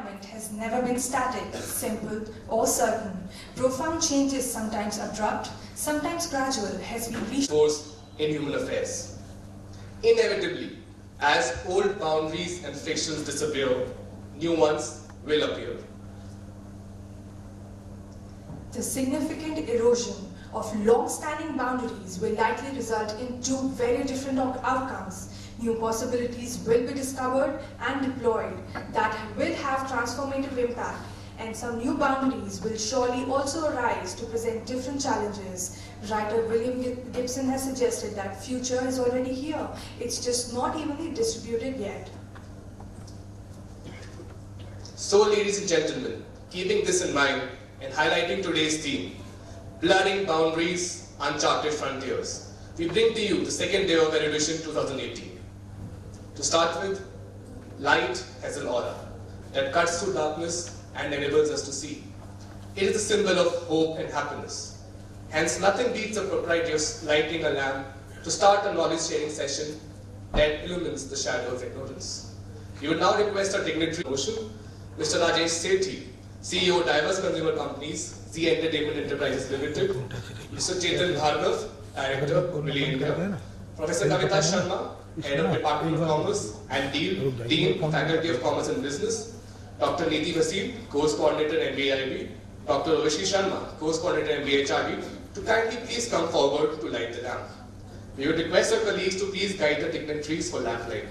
environment has never been static, simple, or certain. Profound changes, sometimes abrupt, sometimes gradual, has been reached force in human affairs. Inevitably, as old boundaries and frictions disappear, new ones will appear. The significant erosion of long-standing boundaries will likely result in two very different outcomes. New possibilities will be discovered and deployed that will have transformative impact, and some new boundaries will surely also arise to present different challenges. Writer William Gibson has suggested that future is already here. It's just not evenly distributed yet. So, ladies and gentlemen, keeping this in mind and highlighting today's theme, Blurring Boundaries, Uncharted Frontiers, we bring to you the second day of Erudition 2018. To start with, light has an aura that cuts through darkness and enables us to see. It is a symbol of hope and happiness. Hence, nothing beats the propriety of lighting a lamp to start a knowledge-sharing session that illumines the shadow of ignorance. We would now request our dignitary motion, Mr. Rajesh Sethi, CEO of Diverse Consumer Companies, Z Entertainment Enterprises Limited, Mr. Chetan Bhargav, Director, Millie India, Professor Kavita Sharma, Head of Department of Commerce and Dean, Faculty of Commerce and Business, Dr. Niti Vasil, Course Coordinator MBA IB, Dr. Urvashi Sharma, Course Coordinator MBA HRD, to kindly please come forward to light the lamp. We would request our colleagues to please guide the dignitaries for lamp lighting.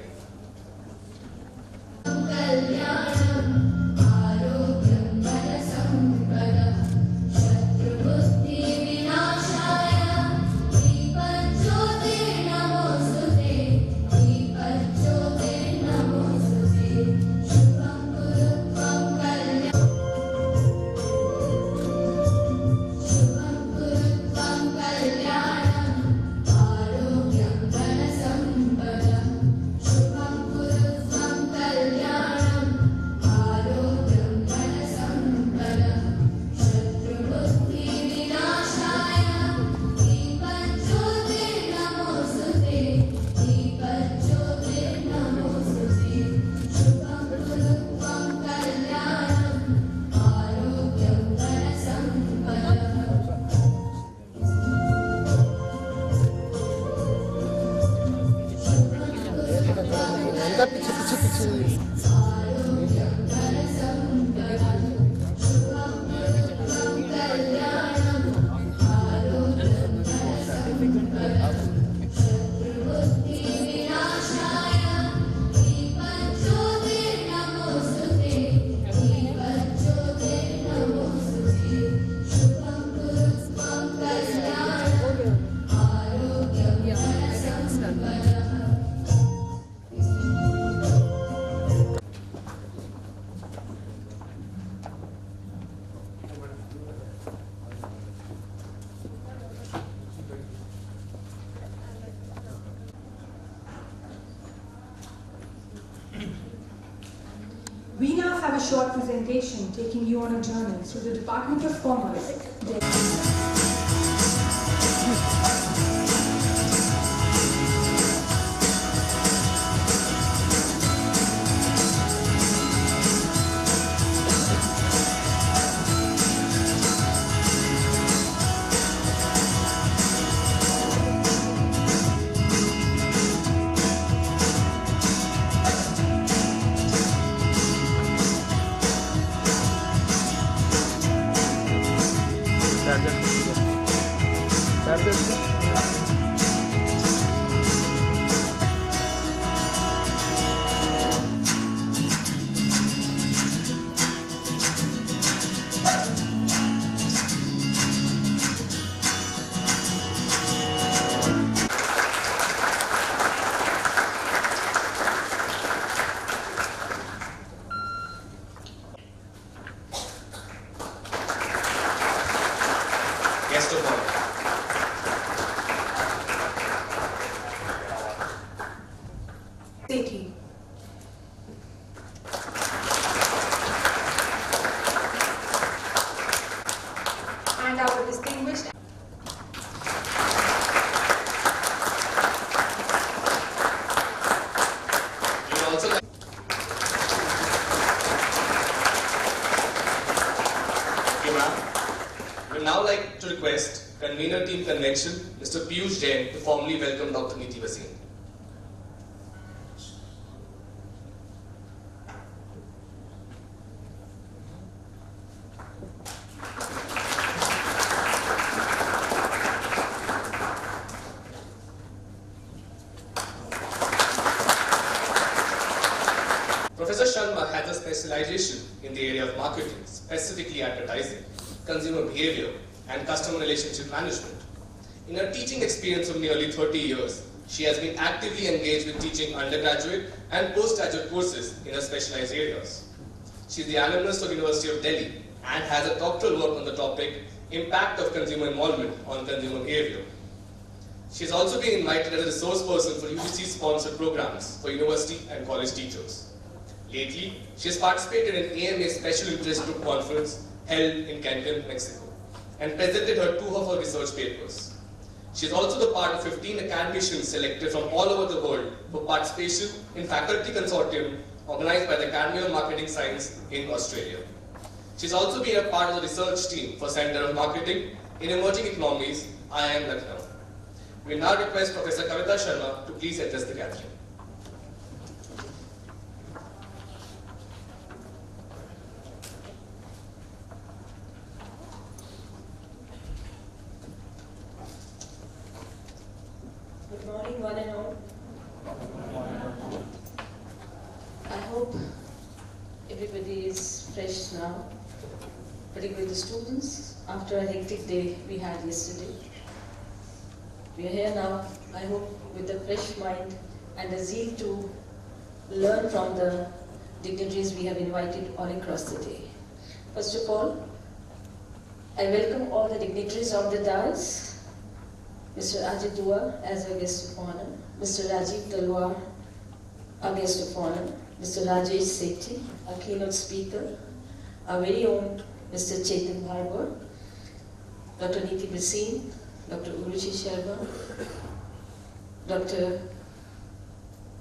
We now have a short presentation taking you on a journey through the Department of Commerce. Guest of honor. Sethi. And our distinguished would now like to request Convener Team Convention, Mr. Piyush Jain, to formally welcome Dr. Neeti Vaseem. Professor Sharma has a specialization in the area of marketing, specifically advertising, consumer behavior, and customer relationship management. In her teaching experience of nearly 30 years, she has been actively engaged with teaching undergraduate and postgraduate courses in her specialized areas. She is the alumnus of University of Delhi and has a doctoral work on the topic Impact of Consumer Involvement on Consumer Behavior. She has also been invited as a resource person for UGC-sponsored programs for university and college teachers. Lately, she has participated in AMA Special Interest Group Conference held in Cancun, Mexico, and presented her two of her research papers. She is also the part of 15 academicians selected from all over the world for participation in faculty consortium organized by the Academy of Marketing Science in Australia. She has also been a part of the research team for Center of Marketing in Emerging Economies, IIM Lucknow. We now request Professor Kavita Sharma to please address the gathering. Good morning, one and all. I hope everybody is fresh now, particularly the students, after a hectic day we had yesterday. We are here now, I hope, with a fresh mind and a zeal to learn from the dignitaries we have invited all across the day. First of all, I welcome all the dignitaries on the dais. Mr. Ajit Dua as our guest of honor, Mr. Rajiv Talwar, our guest of honor, Mr. Rajesh Sethi, our keynote speaker, our very own Mr. Chetan Bhargava, Dr. Neeti Vaseem, Dr. Uruchi Sharma, Dr.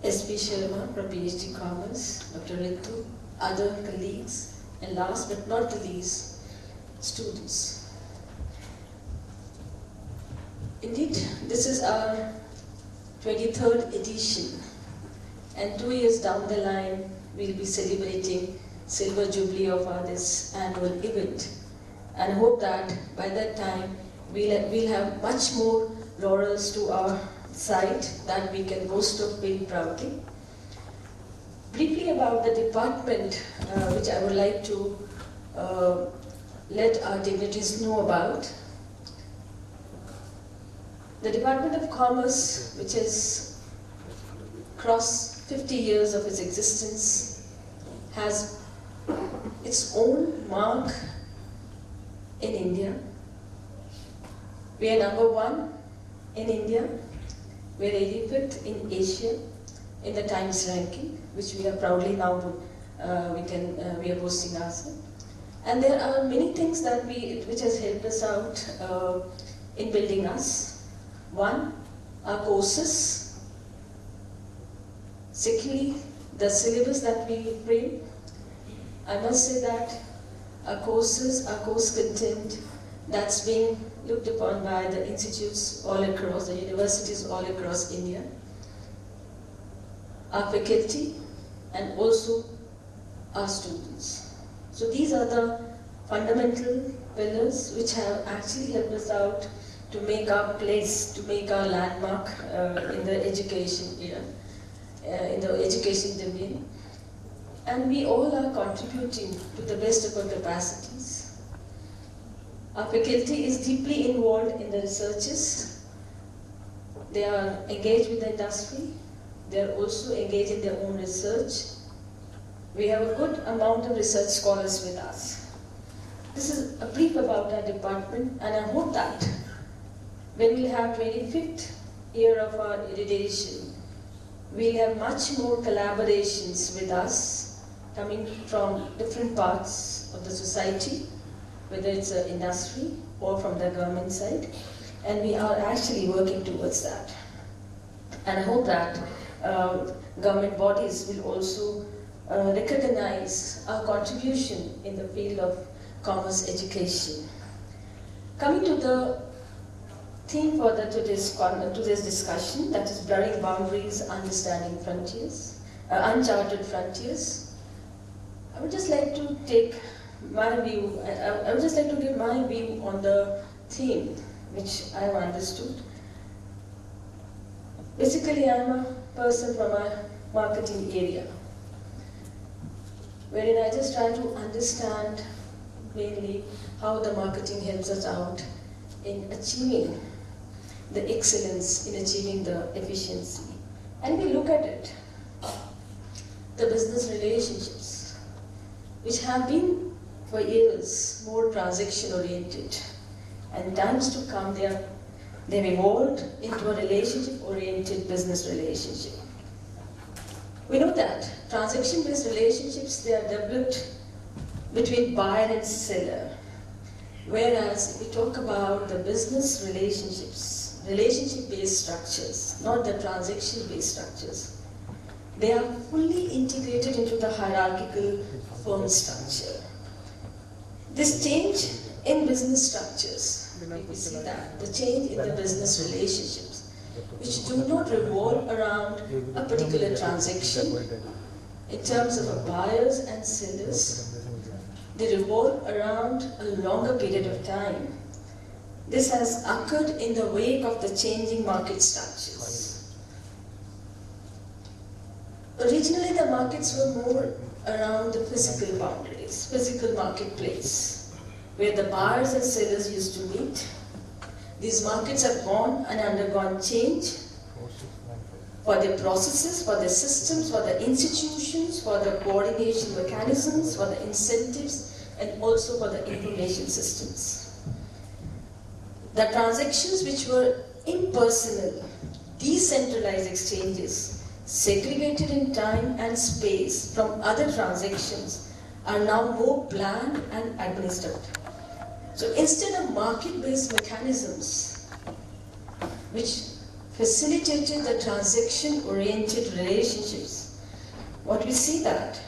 S.P. Sharma from PhD Commerce, Dr. Ritu, other colleagues, and last but not the least, students. Indeed, this is our 23rd edition, and 2 years down the line, we'll be celebrating Silver Jubilee of this annual event. And I hope that by that time, we'll have much more laurels to our side that we can boast of very proudly. Briefly about the department, which I would like to let our dignitaries know about. The Department of Commerce, which has crossed 50 years of its existence, has its own mark in India. We are number 1 in India. We are 85th in Asia in the Times ranking, which we are proudly now we are boasting ourselves. And there are many things that which has helped us out in building us. One, our courses. Secondly, the syllabus that we bring. I must say that our courses, our course content, that's being looked upon by the institutes all across, the universities all across India. Our faculty and also our students. So these are the fundamental pillars which have actually helped us out to make our place, to make our landmark in the education era, in the education domain. And we all are contributing to the best of our capacities. Our faculty is deeply involved in the researches. They are engaged with the industry. They are also engaged in their own research. We have a good amount of research scholars with us. This is a brief about our department, and I hope that when we have 25th year of our Erudition, we'll have much more collaborations with us coming from different parts of the society, whether it's an industry or from the government side, and we are actually working towards that. And I hope that government bodies will also recognize our contribution in the field of commerce education. Coming to the theme for today's discussion, that is blurring boundaries, understanding frontiers, uncharted frontiers. I would just like to take my view, I would just like to give my view on the theme, which I have understood. Basically, I am a person from a marketing area, wherein I just try to understand mainly how the marketing helps us out in achieving the excellence, in achieving the efficiency. And we look at it, the business relationships, which have been for years more transaction-oriented, and times to come they've evolved into a relationship-oriented business relationship. We know that transaction-based relationships, they are developed between buyer and seller. Whereas if we talk about the business relationships, relationship-based structures, not the transaction-based structures, they are fully integrated into the hierarchical firm structure. This change in business structures, we see that, the change in the business relationships, which do not revolve around a particular transaction in terms of buyers and sellers, they revolve around a longer period of time. This has occurred in the wake of the changing market structures. Originally, the markets were more around the physical boundaries, physical marketplace, where the buyers and sellers used to meet. These markets have gone and undergone change for their processes, for their systems, for the institutions, for the coordination mechanisms, for the incentives, and also for the information systems. The transactions which were impersonal, decentralized exchanges, segregated in time and space from other transactions, are now more planned and administered. So instead of market-based mechanisms which facilitated the transaction-oriented relationships, what we see that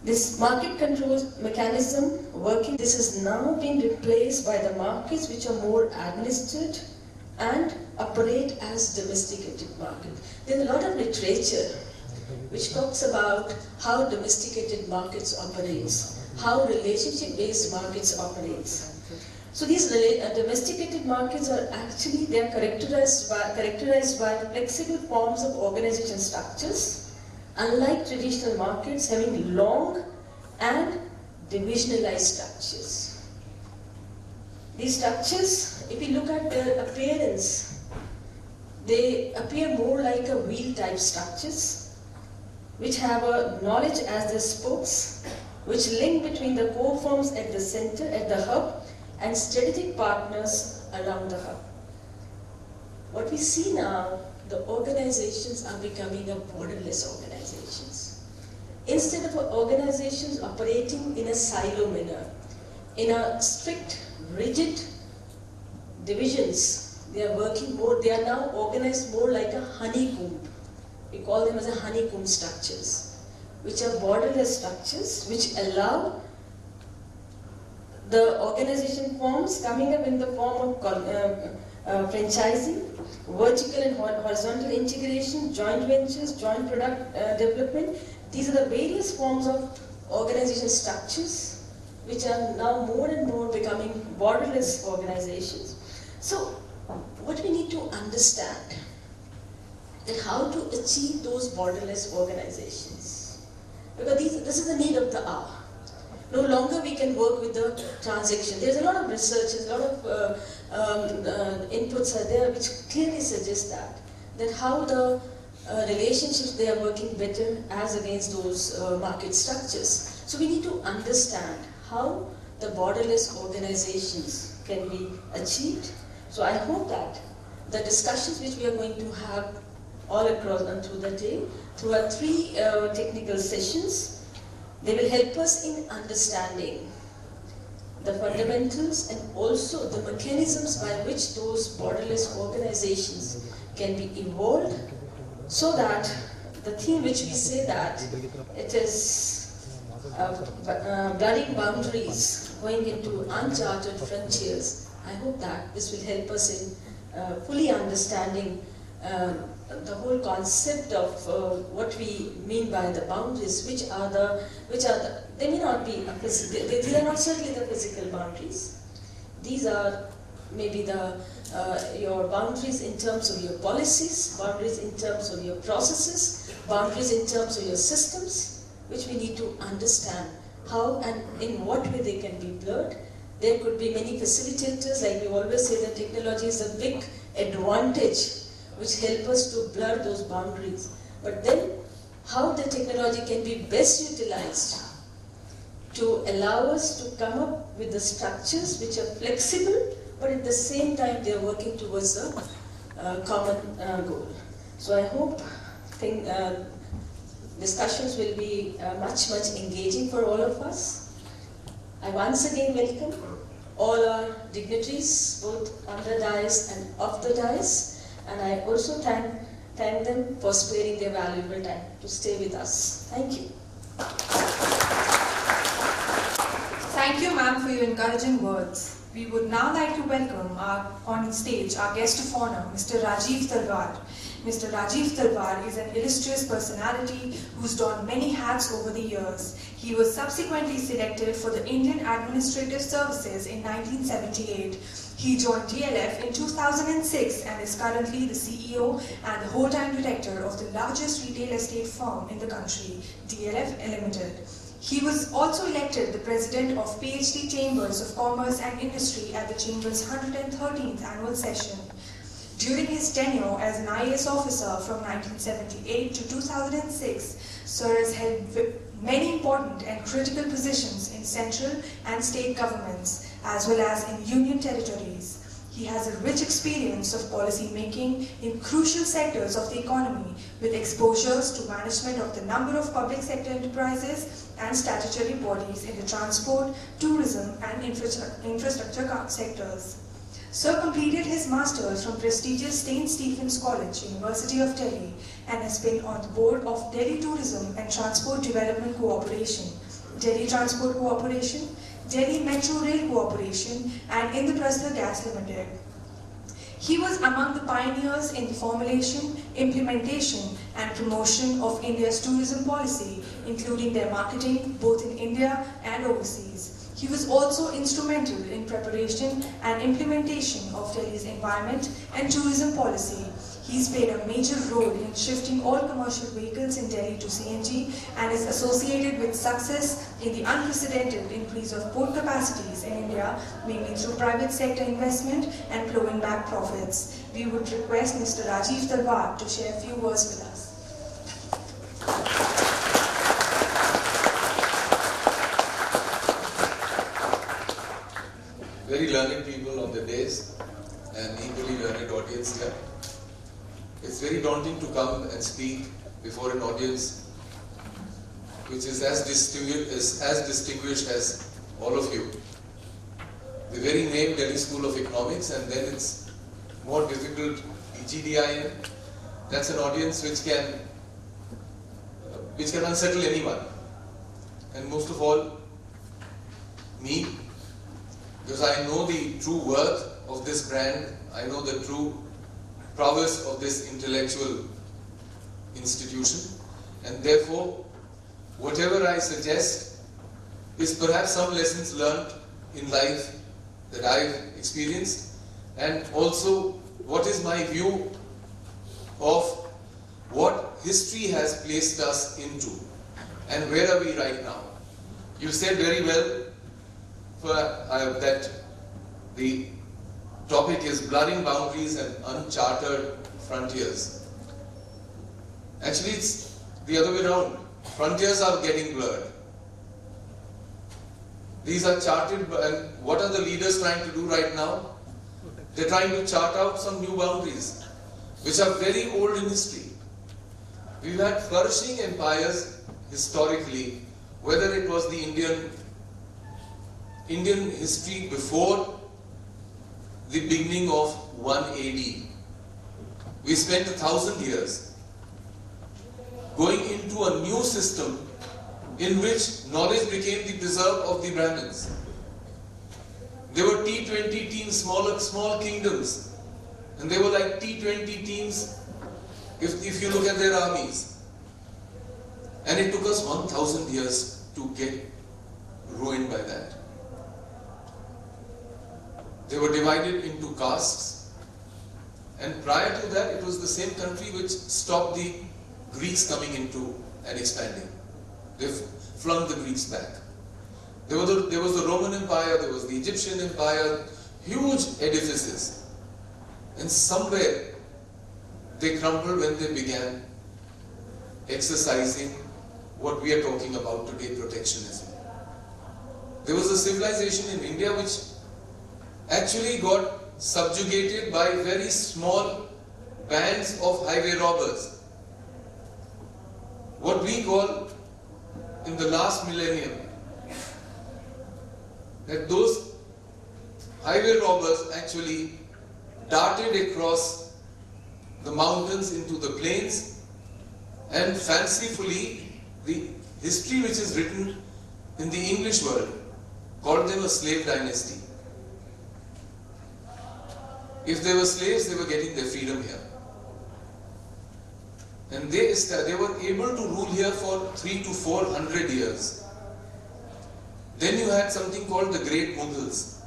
this market control mechanism working, this has now been replaced by the markets which are more administered and operate as domesticated markets. There's a lot of literature which talks about how domesticated markets operates, how relationship-based markets operates. So these domesticated markets are actually, they are characterized by flexible forms of organization structures, unlike traditional markets having long and divisionalized structures. These structures, if you look at their appearance, they appear more like a wheel-type structures, which have a knowledge as their spokes, which link between the core firms at the center, at the hub, and strategic partners around the hub. What we see now, the organizations are becoming a borderless organizations. Instead of organizations operating in a silo manner, in a strict, rigid divisions, they are working more, they are now organized more like a honeycomb. We call them as a honeycomb structures, which are borderless structures, which allow the organization forms coming up in the form of franchising, vertical and horizontal integration, joint ventures, joint product development. These are the various forms of organization structures which are now more and more becoming borderless organizations. So what we need to understand that how to achieve those borderless organizations. Because this is the need of the hour. No longer we can work with the transaction. There's a lot of research, a lot of inputs are there which clearly suggest that how the relationships, they are working better as against those market structures. So we need to understand how the borderless organizations can be achieved. So I hope that the discussions which we are going to have all across and through the day, through our 3 technical sessions, they will help us in understanding the fundamentals and also the mechanisms by which those borderless organizations can be evolved, so that the theme which we say that it is blurring boundaries, going into uncharted frontiers. I hope that this will help us in fully understanding the whole concept of what we mean by the boundaries, which are the, they may not be, these are not certainly the physical boundaries. These are maybe the, your boundaries in terms of your policies, boundaries in terms of your processes, boundaries in terms of your systems, which we need to understand how and in what way they can be blurred. There could be many facilitators, like we always say that technology is a big advantage which help us to blur those boundaries. But then, how the technology can be best utilized to allow us to come up with the structures which are flexible, but at the same time they are working towards a common goal. So I hope discussions will be much engaging for all of us. I once again welcome all our dignitaries, both on the dais and off the dais. And I also thank them for sparing their valuable time to stay with us. Thank you. Thank you, ma'am, for your encouraging words. We would now like to welcome on stage our guest of honor, Mr. Rajiv Talwar. Mr. Rajiv Talwar is an illustrious personality who's donned many hats over the years. He was subsequently selected for the Indian Administrative Services in 1978. He joined DLF in 2006 and is currently the CEO and the whole-time director of the largest retail estate firm in the country, DLF Limited. He was also elected the president of PhD Chambers of Commerce and Industry at the Chamber's 113th annual session. During his tenure as an IAS officer from 1978 to 2006, Sir has held many important and critical positions in central and state governments, as well as in union territories. He has a rich experience of policy making in crucial sectors of the economy, with exposures to management of the number of public sector enterprises and statutory bodies in the transport, tourism and infrastructure sectors. Sir completed his Masters from prestigious St. Stephen's College, University of Delhi, and has been on the board of Delhi Tourism and Transport Development Corporation, Delhi Transport Corporation, Delhi Metro Rail Corporation, and Indraprastha Gas Limited. He was among the pioneers in the formulation, implementation, and promotion of India's tourism policy, including their marketing both in India and overseas. He was also instrumental in preparation and implementation of Delhi's environment and tourism policy. He's played a major role in shifting all commercial vehicles in Delhi to CNG and is associated with success in the unprecedented increase of port capacities in India, mainly through private sector investment and flowing back profits. We would request Mr. Rajiv Talwar to share a few words with us. Very learned people on the dais and equally learned audience here. It's very daunting to come and speak before an audience which is as distinguished as all of you. The very name Delhi School of Economics, and then it's more difficult, EGDIN. That's an audience which can unsettle anyone. And most of all, me, because I know the true worth of this brand, I know the true prowess of this intellectual institution, and therefore, whatever I suggest is perhaps some lessons learned in life that I've experienced, and also what is my view of what history has placed us into, and where are we right now. You said very well that the topic is blurring boundaries and uncharted frontiers. Actually, it's the other way around. Frontiers are getting blurred. These are charted, and what are the leaders trying to do right now? They're trying to chart out some new boundaries, which are very old in history. We've had flourishing empires historically, whether it was the Indian history before the beginning of 1 AD. We spent 1,000 years going into a new system in which knowledge became the preserve of the Brahmins. There were T20 teams, small kingdoms, and they were like T20 teams if you look at their armies. And it took us 1,000 years to get ruined by that. They were divided into castes, and prior to that it was the same country which stopped the Greeks coming into and expanding. They flung the Greeks back. There was the Roman Empire, there was the Egyptian Empire, huge edifices. And somewhere they crumbled when they began exercising what we are talking about today, protectionism. There was a civilization in India which actually got subjugated by very small bands of highway robbers. What we call in the last millennium, that those highway robbers actually darted across the mountains into the plains, and fancifully the history which is written in the English world called them a slave dynasty. If they were slaves, they were getting their freedom here. And they were able to rule here for 300 to 400 years. Then you had something called the Great Mughals,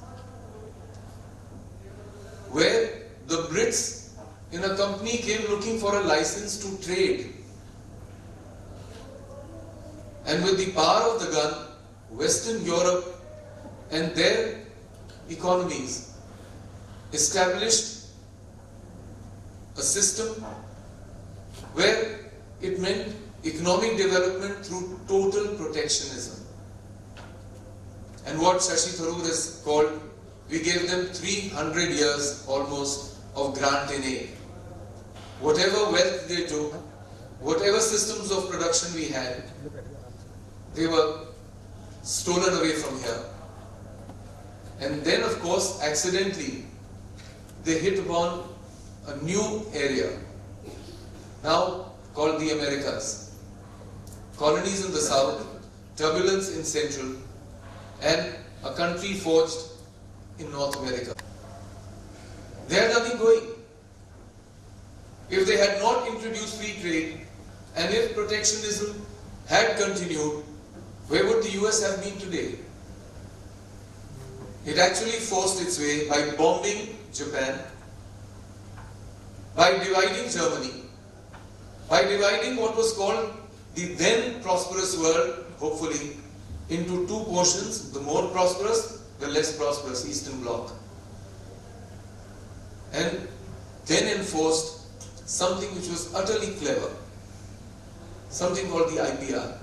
where the Brits in a company came looking for a license to trade. And with the power of the gun, Western Europe and their economies established a system where it meant economic development through total protectionism. And what Shashi Tharoor has called, we gave them 300 years almost of grant in aid. Whatever wealth they took, whatever systems of production we had, they were stolen away from here. And then of course, accidentally, they hit upon a new area, now called the Americas. Colonies in the south, turbulence in central, and a country forged in North America. They had nothing going. If they had not introduced free trade, and if protectionism had continued, where would the US have been today? It actually forced its way by bombing Japan, by dividing Germany, by dividing what was called the then prosperous world, hopefully, into two portions, the more prosperous, the less prosperous Eastern Bloc. And then enforced something which was utterly clever, something called the IPR.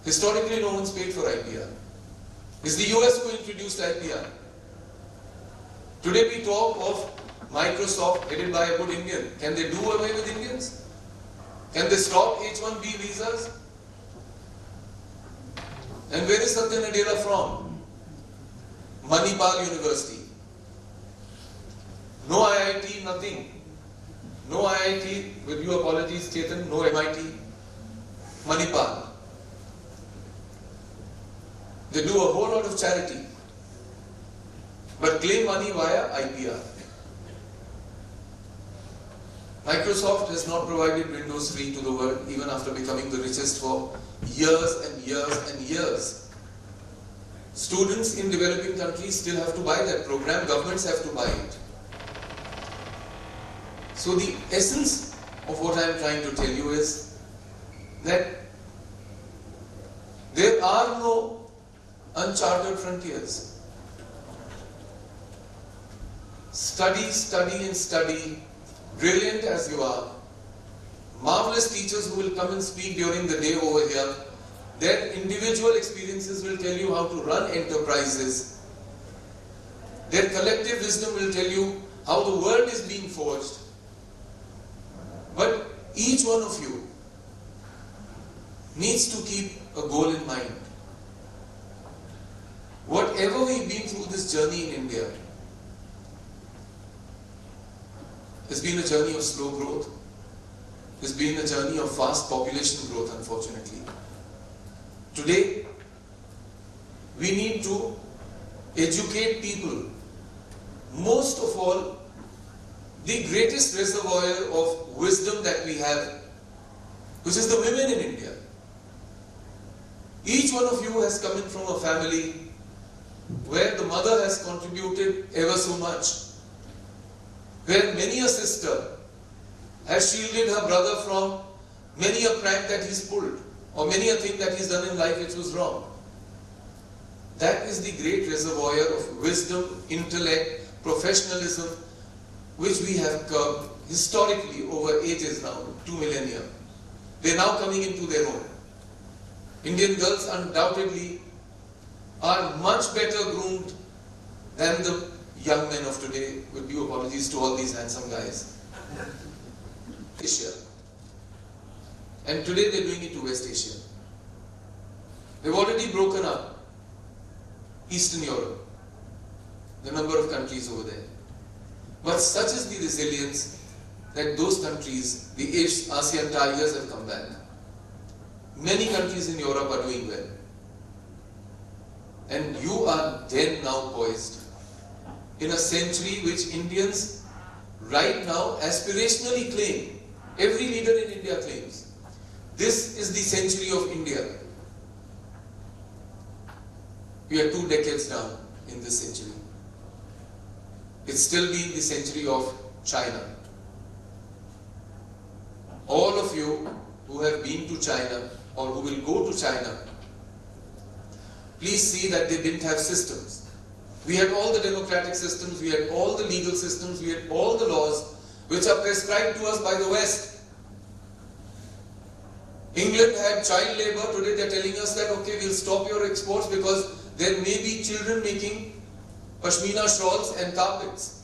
Historically, no one's paid for IPR. It's the US who introduced IPR. Today we talk of Microsoft headed by a good Indian. Can they do away with Indians? Can they stop H-1B visas? And where is Satya Nadella from? Manipal University. No IIT, nothing. No IIT, with your apologies Chetan, no MIT. Manipal. They do a whole lot of charity, but claim money via IPR. Microsoft has not provided Windows free to the world even after becoming the richest for years and years and years. Students in developing countries still have to buy that program, governments have to buy it. So the essence of what I am trying to tell you is that there are no uncharted frontiers. Study, study and study, brilliant as you are, marvelous teachers who will come and speak during the day over here, their individual experiences will tell you how to run enterprises. Their collective wisdom will tell you how the world is being forged. But each one of you needs to keep a goal in mind. Whatever we've been through this journey in India has been a journey of slow growth. has been a journey of fast population growth, unfortunately. Today, we need to educate people. Most of all, the greatest reservoir of wisdom that we have, which is the women in India. Each one of you has come in from a family where the mother has contributed ever so much, where many a sister has shielded her brother from many a prank that he's pulled, or many a thing that he's done in life which was wrong. That is the great reservoir of wisdom, intellect, professionalism, which we have curbed historically over ages now, 2 millennia. They are now coming into their own. Indian girls undoubtedly are much better groomed than the young men of today, with due apologies to all these handsome guys. Asia. And today they're doing it to West Asia. They've already broken up Eastern Europe, the number of countries over there. But such is the resilience that those countries, the ASEAN tigers, have come back. Many countries in Europe are doing well. And you are then now poised in a century which Indians right now aspirationally claim. Every leader in India claims. This is the century of India. We are 2 decades down in this century. It's still been the century of China. All of you who have been to China or who will go to China, please see that they didn't have systems. We had all the democratic systems, we had all the legal systems, we had all the laws which are prescribed to us by the West. England had child labor. Today they are telling us that, okay, we'll stop your exports because there may be children making pashmina shawls and carpets.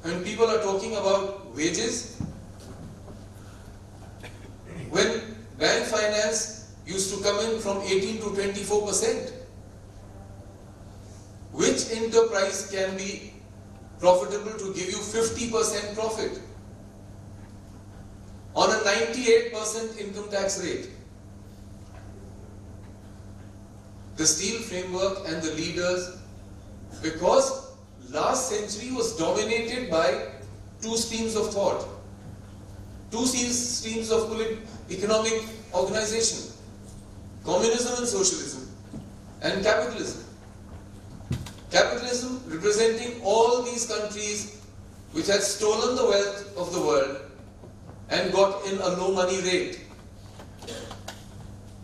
When people are talking about wages, when bank finance used to come in from 18 to 24%, which enterprise can be profitable to give you 50% profit on a 98% income tax rate? The steel framework and the leaders, because last century was dominated by 2 streams of thought, 2 streams of economic organization: communism and socialism, and capitalism. Capitalism representing all these countries which had stolen the wealth of the world and got in a low money rate.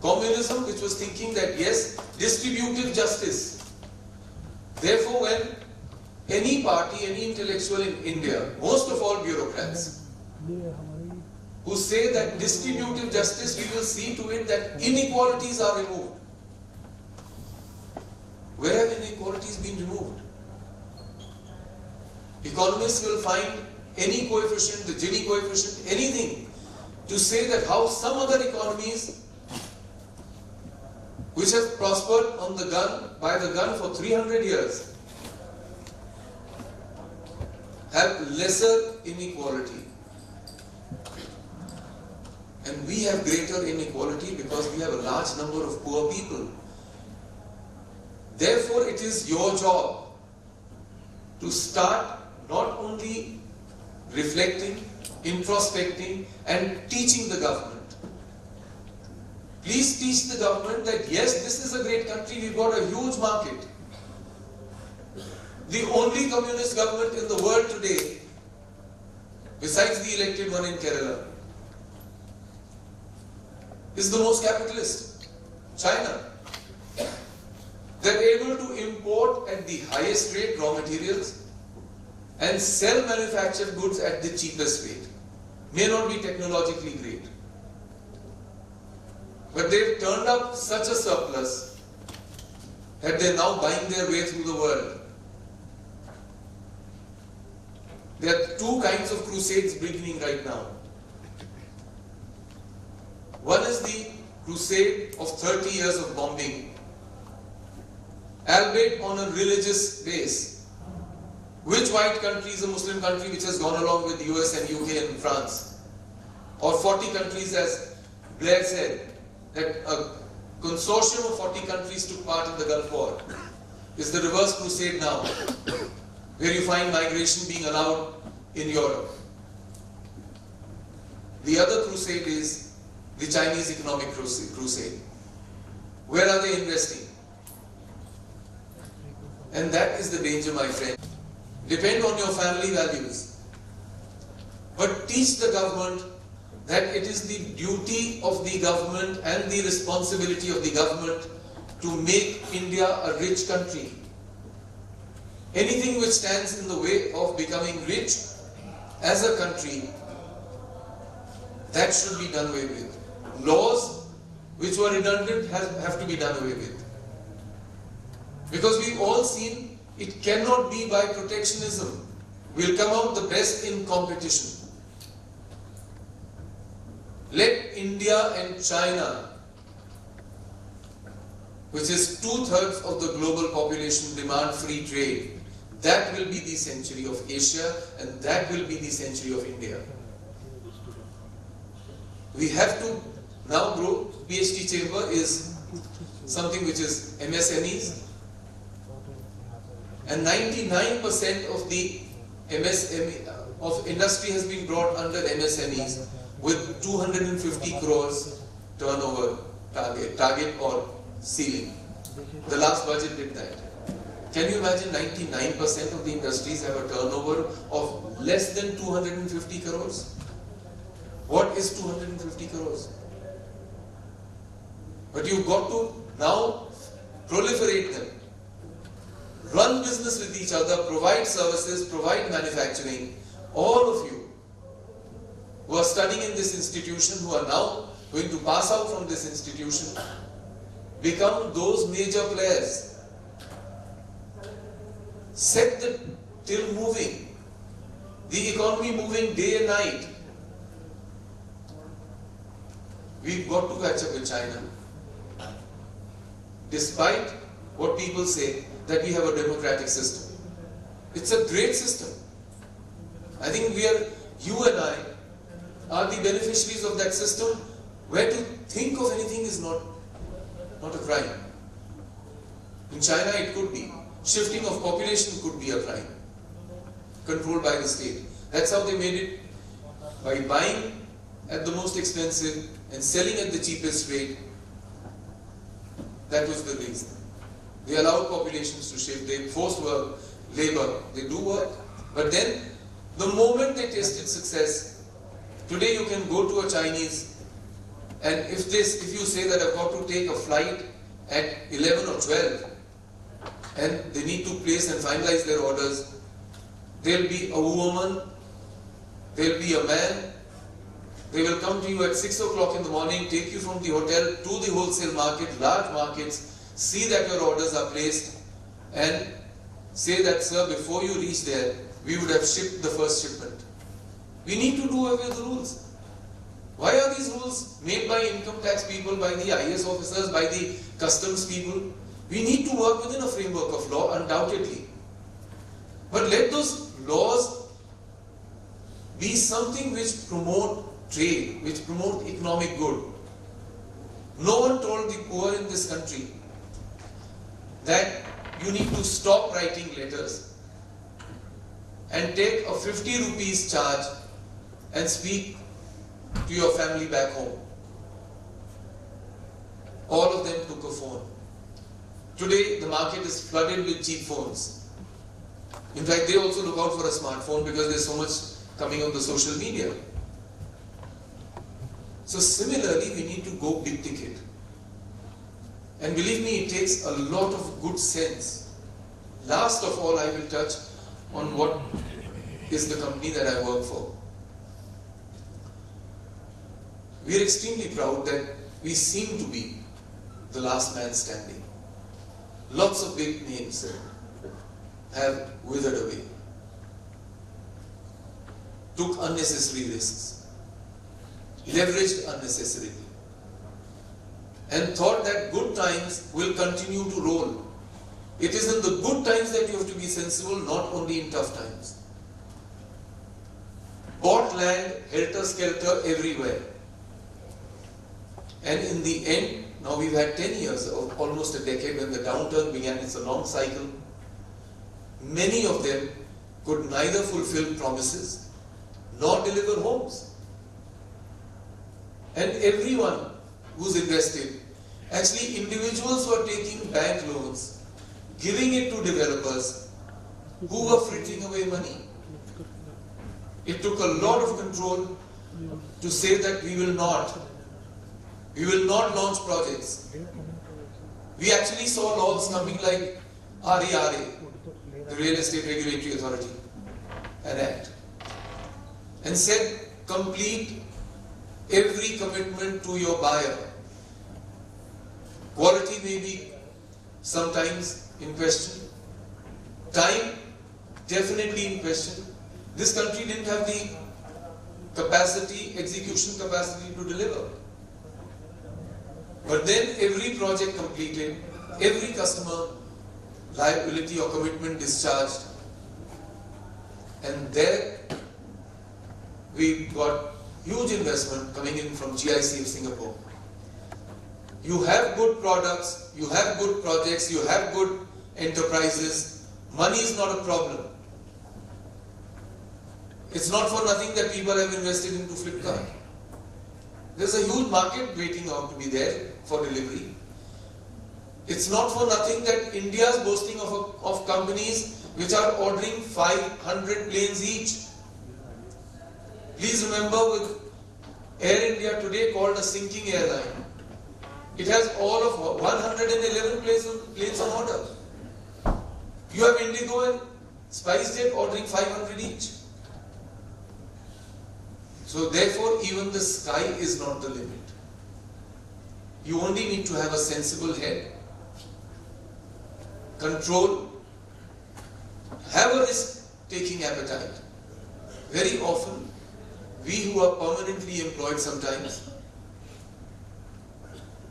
Communism, which was thinking that yes, distributive justice. Therefore, when any party, any intellectual in India, most of all bureaucrats, who say that distributive justice, we will see to it that inequalities are removed. Where have inequalities been removed? Economists will find any coefficient, the Gini coefficient, anything, to say that how some other economies which have prospered on the gun, by the gun for 300 years, have lesser inequality. And we have greater inequality because we have a large number of poor people. Therefore, it is your job to start not only reflecting, introspecting, and teaching the government. Please teach the government that yes, this is a great country, we've got a huge market. The only communist government in the world today, besides the elected one in Kerala, is the most capitalist, China. They're able to import at the highest rate raw materials and sell manufactured goods at the cheapest rate. May not be technologically great, but they've turned up such a surplus that they're now buying their way through the world. There are 2 kinds of crusades beginning right now. One is the crusade of 30 years of bombing, albeit on a religious base. Which white country is a Muslim country which has gone along with US and UK and France? Or 40 countries, as Blair said, that a consortium of 40 countries took part in the Gulf War. Is the reverse crusade now, where you find migration being allowed in Europe. The other crusade is the Chinese economic crusade. Where are they investing? And that is the danger, my friend. Depend on your family values. But teach the government that it is the duty of the government and the responsibility of the government to make India a rich country. Anything which stands in the way of becoming rich as a country, that should be done away with. Laws which were redundant have to be done away with. Because we've all seen it cannot be by protectionism. We'll come out the best in competition. Let India and China, which is 2/3 of the global population, demand free trade. That will be the century of Asia, and that will be the century of India. We have to now grow. PhD chamber is something which is MSMEs, and 99% of the MSME of industry has been brought under MSMEs with 250 crores turnover target or ceiling. The last budget did that. Can you imagine 99% of the industries have a turnover of less than 250 crores? What is 250 crores? But you've got to now proliferate them. Run business with each other, provide services, provide manufacturing. All of you who are studying in this institution, who are now going to pass out from this institution, become those major players. Set the till moving, the economy moving day and night. We've got to catch up with China. Despite what people say, that we have a democratic system. It's a great system. I think you and I are the beneficiaries of that system, where to think of anything is not a crime. In China it could be. Shifting of population could be a crime, controlled by the state. That's how they made it, by buying at the most expensive and selling at the cheapest rate. That was the reason. They allowed populations to shift, they forced work, labor, they do work. But then, the moment they tasted success, today you can go to a Chinese, and if you say that I've got to take a flight at 11 or 12, and they need to place and finalize their orders, there'll be a woman, there'll be a man, they will come to you at 6 o'clock in the morning, take you from the hotel to the wholesale market, large markets, see that your orders are placed, and say that, sir, before you reach there, we would have shipped the first shipment. We need to do away with the rules. Why are these rules made by income tax people, by the IAS officers, by the customs people? We need to work within a framework of law, undoubtedly. But let those laws be something which promote trade, which promote economic good. No one told the poor in this country that you need to stop writing letters and take a 50 rupees charge and speak to your family back home. All of them took a phone. Today the market is flooded with cheap phones. In fact, they also look out for a smartphone because there's so much coming on the social media. So similarly, we need to go big ticket. And believe me, it takes a lot of good sense. Last of all, I will touch on what is the company that I work for. We are extremely proud that we seem to be the last man standing. Lots of big names have withered away, took unnecessary risks, leveraged unnecessarily, and thought that good times will continue to roll It is in the good times that you have to be sensible, not only in tough times. Bought land, helter-skelter everywhere. And in the end, now we've had 10 years, of almost a decade when the downturn began. It's a long cycle. Many of them could neither fulfill promises nor deliver homes. And everyone who's invested, actually individuals were taking bank loans, giving it to developers who were frittering away money. It took a lot of control to say that we will not launch projects. We actually saw laws coming like RERA, the Real Estate Regulatory Authority, an act, and said complete every commitment to your buyer. Quality may be sometimes in question, time definitely in question. This country didn't have the capacity, execution capacity to deliver. But then every project completed, every customer liability or commitment discharged, and there we got huge investment coming in from GIC of Singapore. You have good products, you have good projects, you have good enterprises, money is not a problem. It's not for nothing that people have invested into Flipkart. There's a huge market waiting out to be there for delivery. It's not for nothing that India is boasting of companies which are ordering 500 planes each. Please remember, with Air India today called a sinking airline, it has all of 111 planes on order. You have Indigo and SpiceJet ordering 500 each. So therefore, even the sky is not the limit. You only need to have a sensible head, control, have a risk-taking appetite. Very often, we who are permanently employed sometimes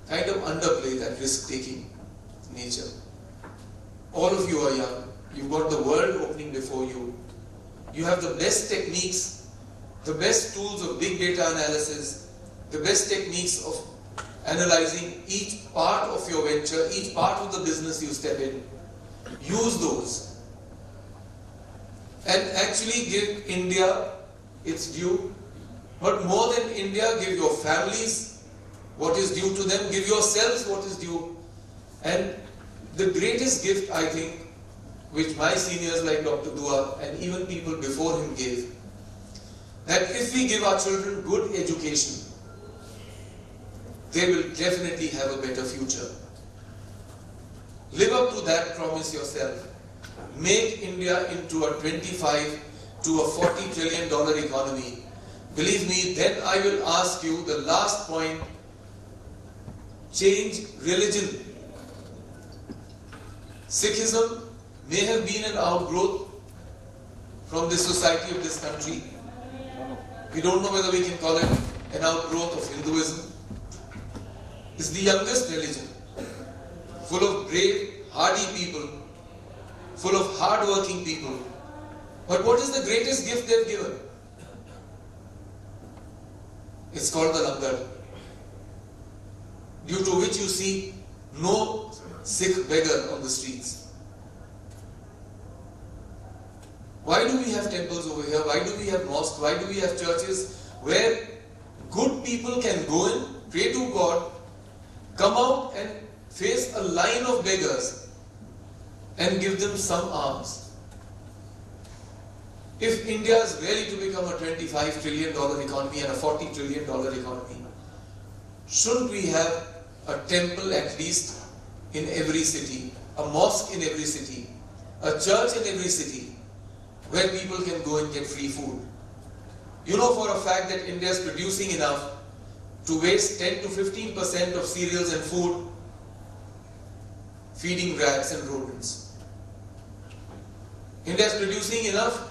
kind of underplay that risk-taking nature. All of you are young. You've got the world opening before you. You have the best techniques, the best tools of big data analysis, the best techniques of analyzing each part of your venture, each part of the business you step in. Use those and actually give India its due. But more than India, give your families what is due to them, give yourselves what is due. And the greatest gift, I think, which my seniors like Dr. Dua and even people before him gave, that if we give our children good education, they will definitely have a better future. Live up to that promise yourself. Make India into a 25 to a $40 trillion economy. Believe me, then I will ask you the last point. Change religion. Sikhism may have been an outgrowth from the society of this country. We don't know whether we can call it an outgrowth of Hinduism. It's the youngest religion, full of brave, hardy people, full of hard-working people. But what is the greatest gift they've given? It's called the langar, due to which you see no Sikh beggar on the streets. Why do we have temples over here? Why do we have mosques? Why do we have churches where good people can go in, pray to God, come out and face a line of beggars and give them some alms? If India is really to become a $25 trillion economy and a $40 trillion economy, shouldn't we have a temple at least in every city, a mosque in every city, a church in every city, where people can go and get free food? You know for a fact that India is producing enough to waste 10 to 15% of cereals and food feeding rats and rodents. India is producing enough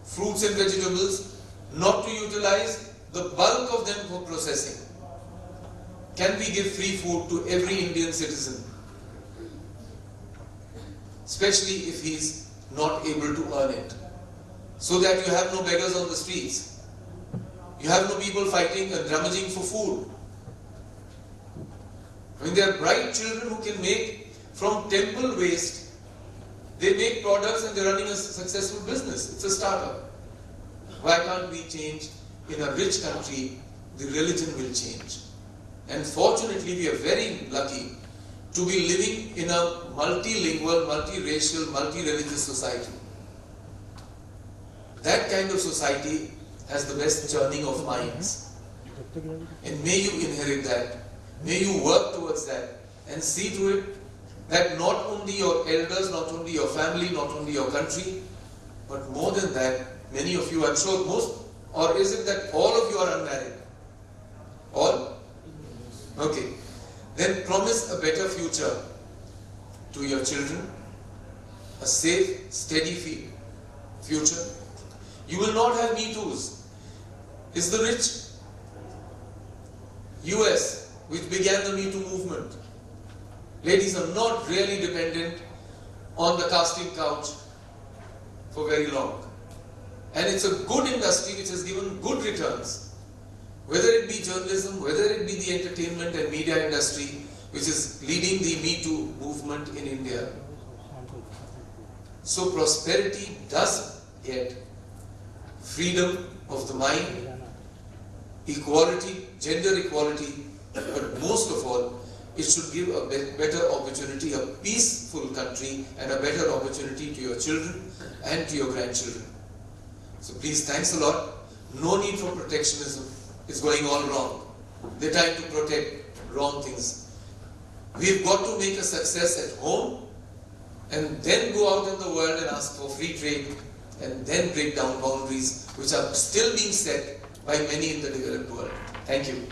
fruits and vegetables not to utilize the bulk of them for processing. Can we give free food to every Indian citizen? especially if he's not able to earn it. So that you have no beggars on the streets. You have no people fighting and rummaging for food. I mean, there are bright children who can make from temple waste, they make products and they're running a successful business. It's a startup. Why can't we change? In a rich country, the religion will change. And fortunately, we are very lucky to be living in a multilingual, multiracial, multi-religious society. That kind of society has the best churning of minds. And may you inherit that. May you work towards that and see to it that not only your elders, not only your family, not only your country, but more than that, many of you, I'm sure most, or is it that all of you are unmarried? All? Okay. Then promise a better future to your children, a safe, steady future. You will not have Me Too's. It's the rich US which began the Me Too movement. Ladies are not really dependent on the casting couch for very long. And it's a good industry which has given good returns. Whether it be journalism, whether it be the entertainment and media industry, which is leading the Me Too movement in India. So prosperity does get freedom of the mind, equality, gender equality, but most of all, it should give a better opportunity, a peaceful country, and a better opportunity to your children and to your grandchildren. So please, thanks a lot. No need for protectionism. It's going all wrong. They're trying to protect wrong things. We've got to make a success at home and then go out in the world and ask for free trade and then break down boundaries which are still being set by many in the developed world. Thank you.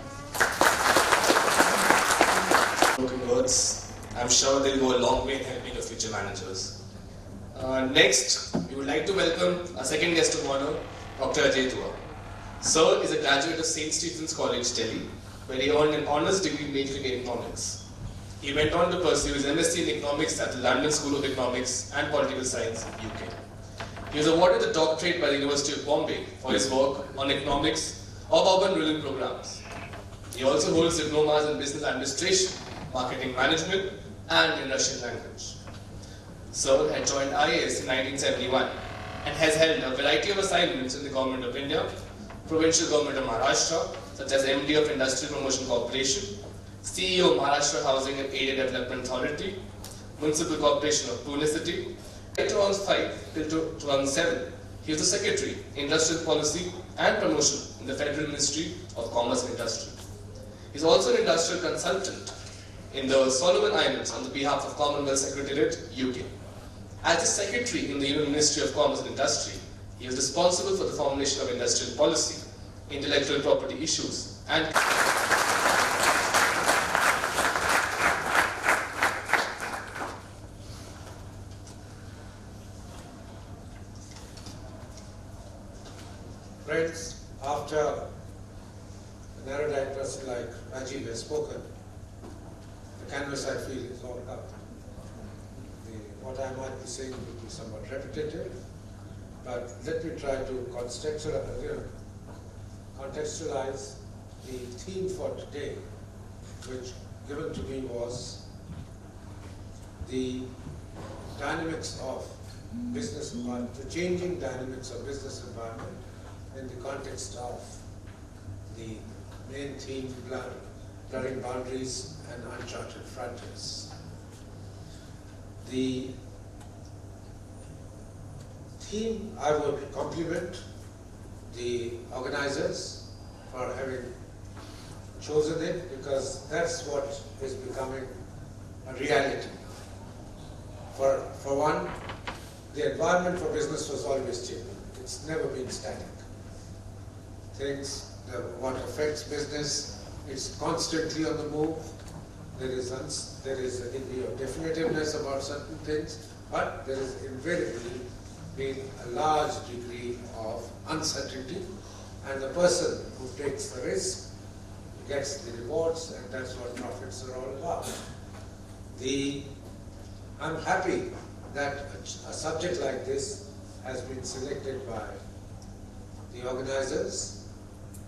Spoken words. I'm sure they'll go a long way in helping your future managers. Next, we would like to welcome our second guest of honor, Dr. Ajay Dua. Sir is a graduate of St. Stephen's College, Delhi, where he earned an honours degree majoring in economics. He went on to pursue his MSc in economics at the London School of Economics and Political Science, UK. He was awarded the doctorate by the University of Bombay for his work on economics of urban rural programs. He also holds diplomas in business administration, marketing management, and in Russian language. Sir had joined IAS in 1971 and has held a variety of assignments in the Government of India, Provincial Government of Maharashtra, such as MD of Industrial Promotion Corporation, CEO of Maharashtra Housing and Area Development Authority, Municipal Corporation of Pune City. From 2005 till 2007, he was the Secretary, Industrial Policy and Promotion in the Federal Ministry of Commerce and Industry. He is also an industrial consultant in the Solomon Islands on the behalf of Commonwealth Secretariat, UK. As the Secretary in the Ministry of Commerce and Industry, he is responsible for the formulation of industrial policy, intellectual property issues, and friends, after an erudite person like Rajiv has spoken, the canvas I feel is all up. What I might be saying will be somewhat repetitive, but let me try to contextualize the theme for today, which given to me was the dynamics of business environment, the changing dynamics of business environment in the context of the main theme, blurring boundaries and uncharted frontiers. The theme, I would compliment the organizers for having chosen it, because that's what is becoming a reality. For one, the environment for business was always changing. It's never been static. What affects business, it's constantly on the move. There is a degree of definitiveness about certain things, but there is invariably been a large degree of uncertainty, and the person who takes the risk gets the rewards, and that's what profits are all about. I'm happy that a subject like this has been selected by the organizers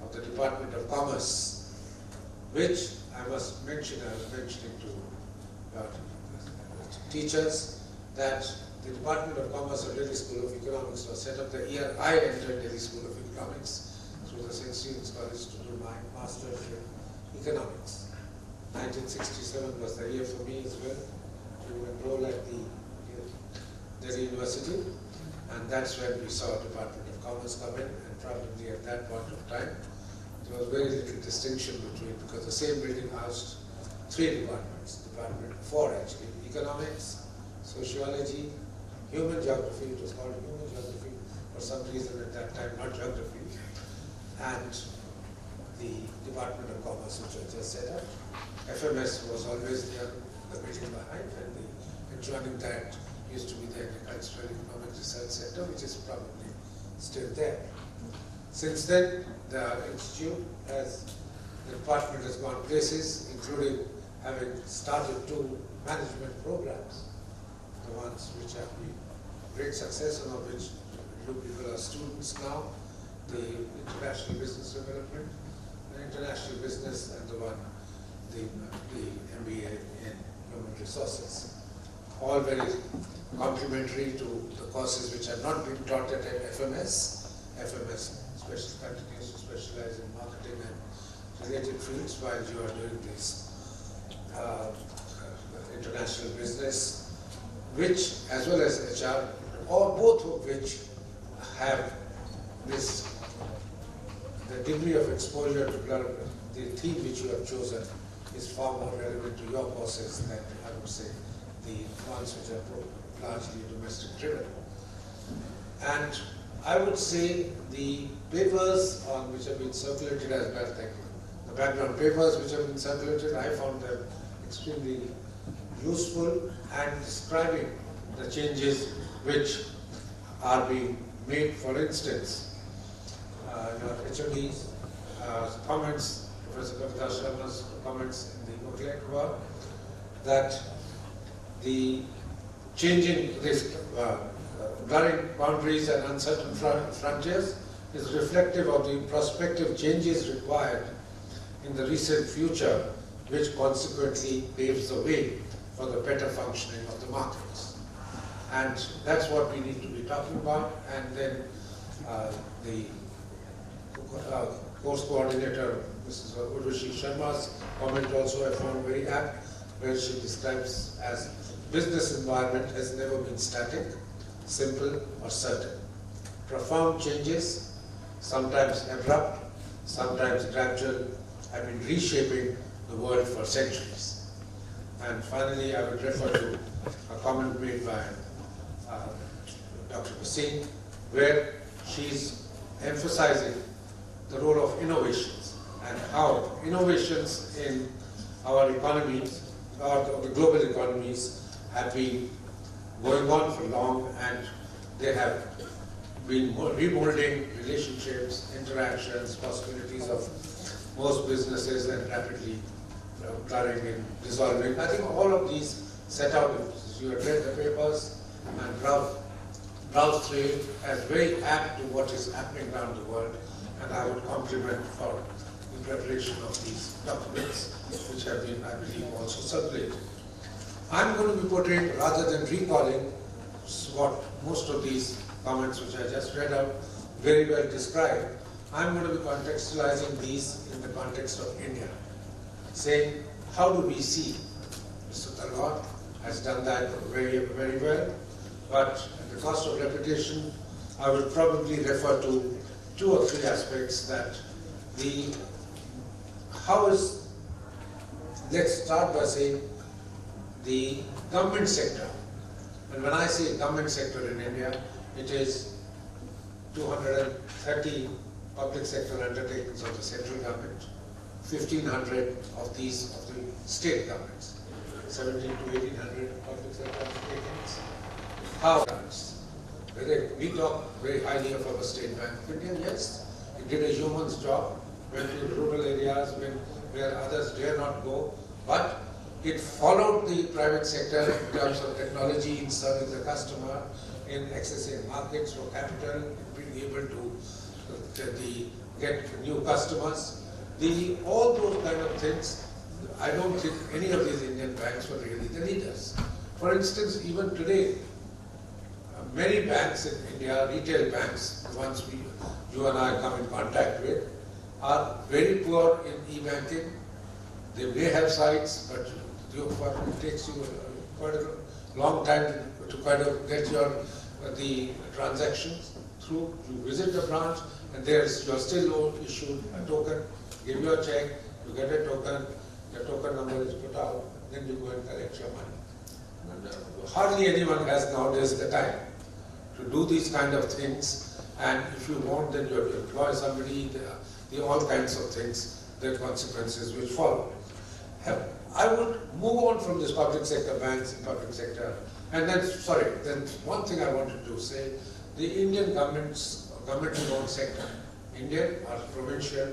of the Department of Commerce, which I must mention, I was mentioning to teachers that the Department of Commerce of Delhi School of Economics was set up the year I entered Delhi School of Economics through the St. Stephen's College to do my master's in economics. 1967 was the year for me as well to enroll at the Delhi University, and that's when we saw Department of Commerce come in, and probably at that point of time there was very little distinction between, because the same building housed three departments, four actually: economics, sociology, human geography, it was called human geography for some reason at that time, not geography, and the Department of Commerce, which was just set up. FMS was always there, the building behind, and the adjoining that used to be the Agricultural Economic Research Center, which is probably still there. Since then, the institute the department has gone places, including having started two management programs, the ones which have been great success and of which you people are students now, the International Business Development, the International Business, and the MBA in Human Resources. All very complementary to the courses which have not been taught at FMS. FMS continues to specialize in marketing and related fields, while you are doing this international business, which, as well as HR, or both of which have this, the degree of exposure to the theme which you have chosen is far more relevant to your courses than, I would say, the ones which are largely domestic driven. And I would say the papers on which have been circulated as well, thank you. The background papers which have been circulated, I found them extremely useful and describing the changes which are being made. For instance, your HOD's comments, Professor Kavita Sharma's comments in the booklet were that the changing this blurring boundaries and uncertain frontiers is reflective of the prospective changes required in the recent future, which consequently paves the way for the better functioning of the markets. And that's what we need to be talking about. And then the course coordinator, Mrs. Urushi Sharma's comment also I found very apt, where she describes as business environment has never been static, simple or certain. Profound changes, sometimes abrupt, sometimes gradual, have been reshaping the world for centuries. And finally, I would refer to a comment made by Dr. Bhasin, where she's emphasizing the role of innovations and how innovations in our economies, or the global economies, have been going on for long, and they have been remolding relationships, interactions, possibilities of most businesses, and rapidly blurring and dissolving. I think all of these set out, you have read the papers and browsed through it, as very apt to what is happening around the world, and I would compliment for the preparation of these documents, which have been, I believe, also circulated. I'm going to be portraying, rather than recalling what most of these comments which I just read out very well describe, I'm going to be contextualizing these in the context of India, saying, how do we see? Mr. Talwar has done that very, very well, but at the cost of repetition, I will probably refer to two or three aspects that let's start by saying the government sector. And when I say government sector in India, it is 230 public sector undertakings of the central government, 1,500 of these of the state governments, 17 to 1,800 public sector undertakings. How? We talk very highly of our State Bank of India, yes. It did a human's job, went to rural areas where others dare not go, but It followed the private sector in terms of technology, in serving the customer, in accessing markets for capital, in being able to get new customers. All those kind of things, I don't think any of these Indian banks were really the leaders. For instance, even today, many banks in India, retail banks, the ones you and I come in contact with, are very poor in e-banking. They may have sites, but it takes you quite a long time to kind of get the transactions through. You visit the branch, and you are still issued a token, give you a check, you get a token, the token number is put out, then you go and collect your money. And, hardly anyone has nowadays the time to do these kind of things, and if you want, then you have to employ somebody, all kinds of things, the consequences which follow. I would move on from this public sector banks and public sector, and then one thing I wanted to say, the Indian government-owned sector, Indian or provincial,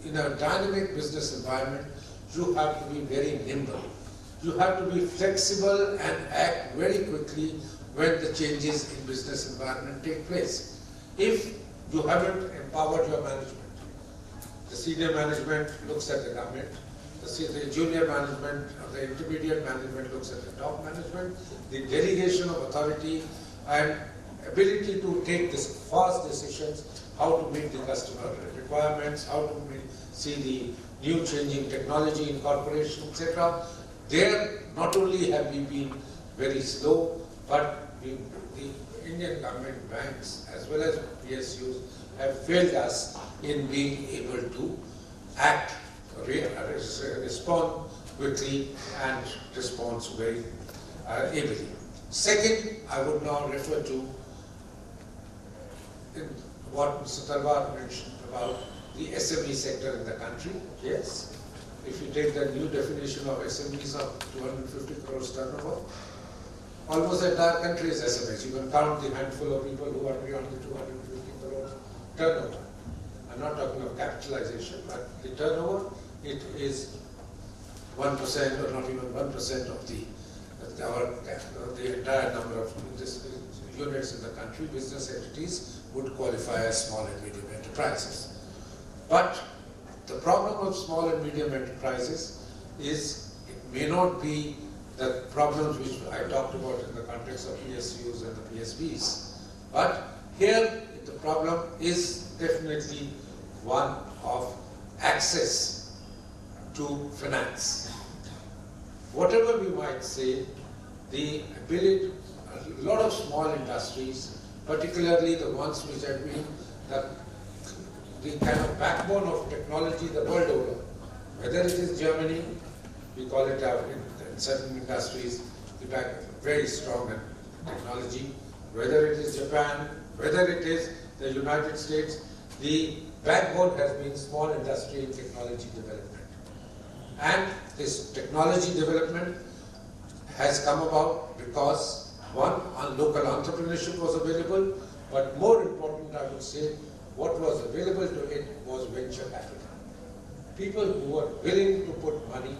in a dynamic business environment, you have to be very nimble. You have to be flexible and act very quickly when the changes in business environment take place. If you haven't empowered your management, the senior management looks at the government, the junior management or the intermediate management looks at the top management, the delegation of authority and ability to take this fast decisions, how to meet the customer requirements, how to see the new changing technology incorporation, etc. There, not only have we been very slow, but the Indian government banks as well as PSUs have failed us in being able to act, respond quickly and respond very ably. Second, I would now refer to what Mr. Talwar mentioned about the SME sector in the country. Yes, if you take the new definition of SMEs of 250 crores turnover, almost the entire country is SMEs. You can count the handful of people who are beyond the 250 crores turnover. I'm not talking of capitalization, but the turnover, it is 1% or not even 1% of the entire number of units in the country. Business entities would qualify as small and medium enterprises. But the problem of small and medium enterprises is it may not be the problems which I talked about in the context of PSUs and the PSBs. But here the problem is definitely one of access to finance. Whatever we might say, the ability, a lot of small industries, particularly the ones which have been the kind of backbone of technology the world over, whether it is Germany, we call it in certain industries, very strong in technology, whether it is Japan, whether it is the United States, the backbone has been small industry and technology development. And this technology development has come about because, one, local entrepreneurship was available, but more important, I would say, what was available to it was venture capital. People who were willing to put money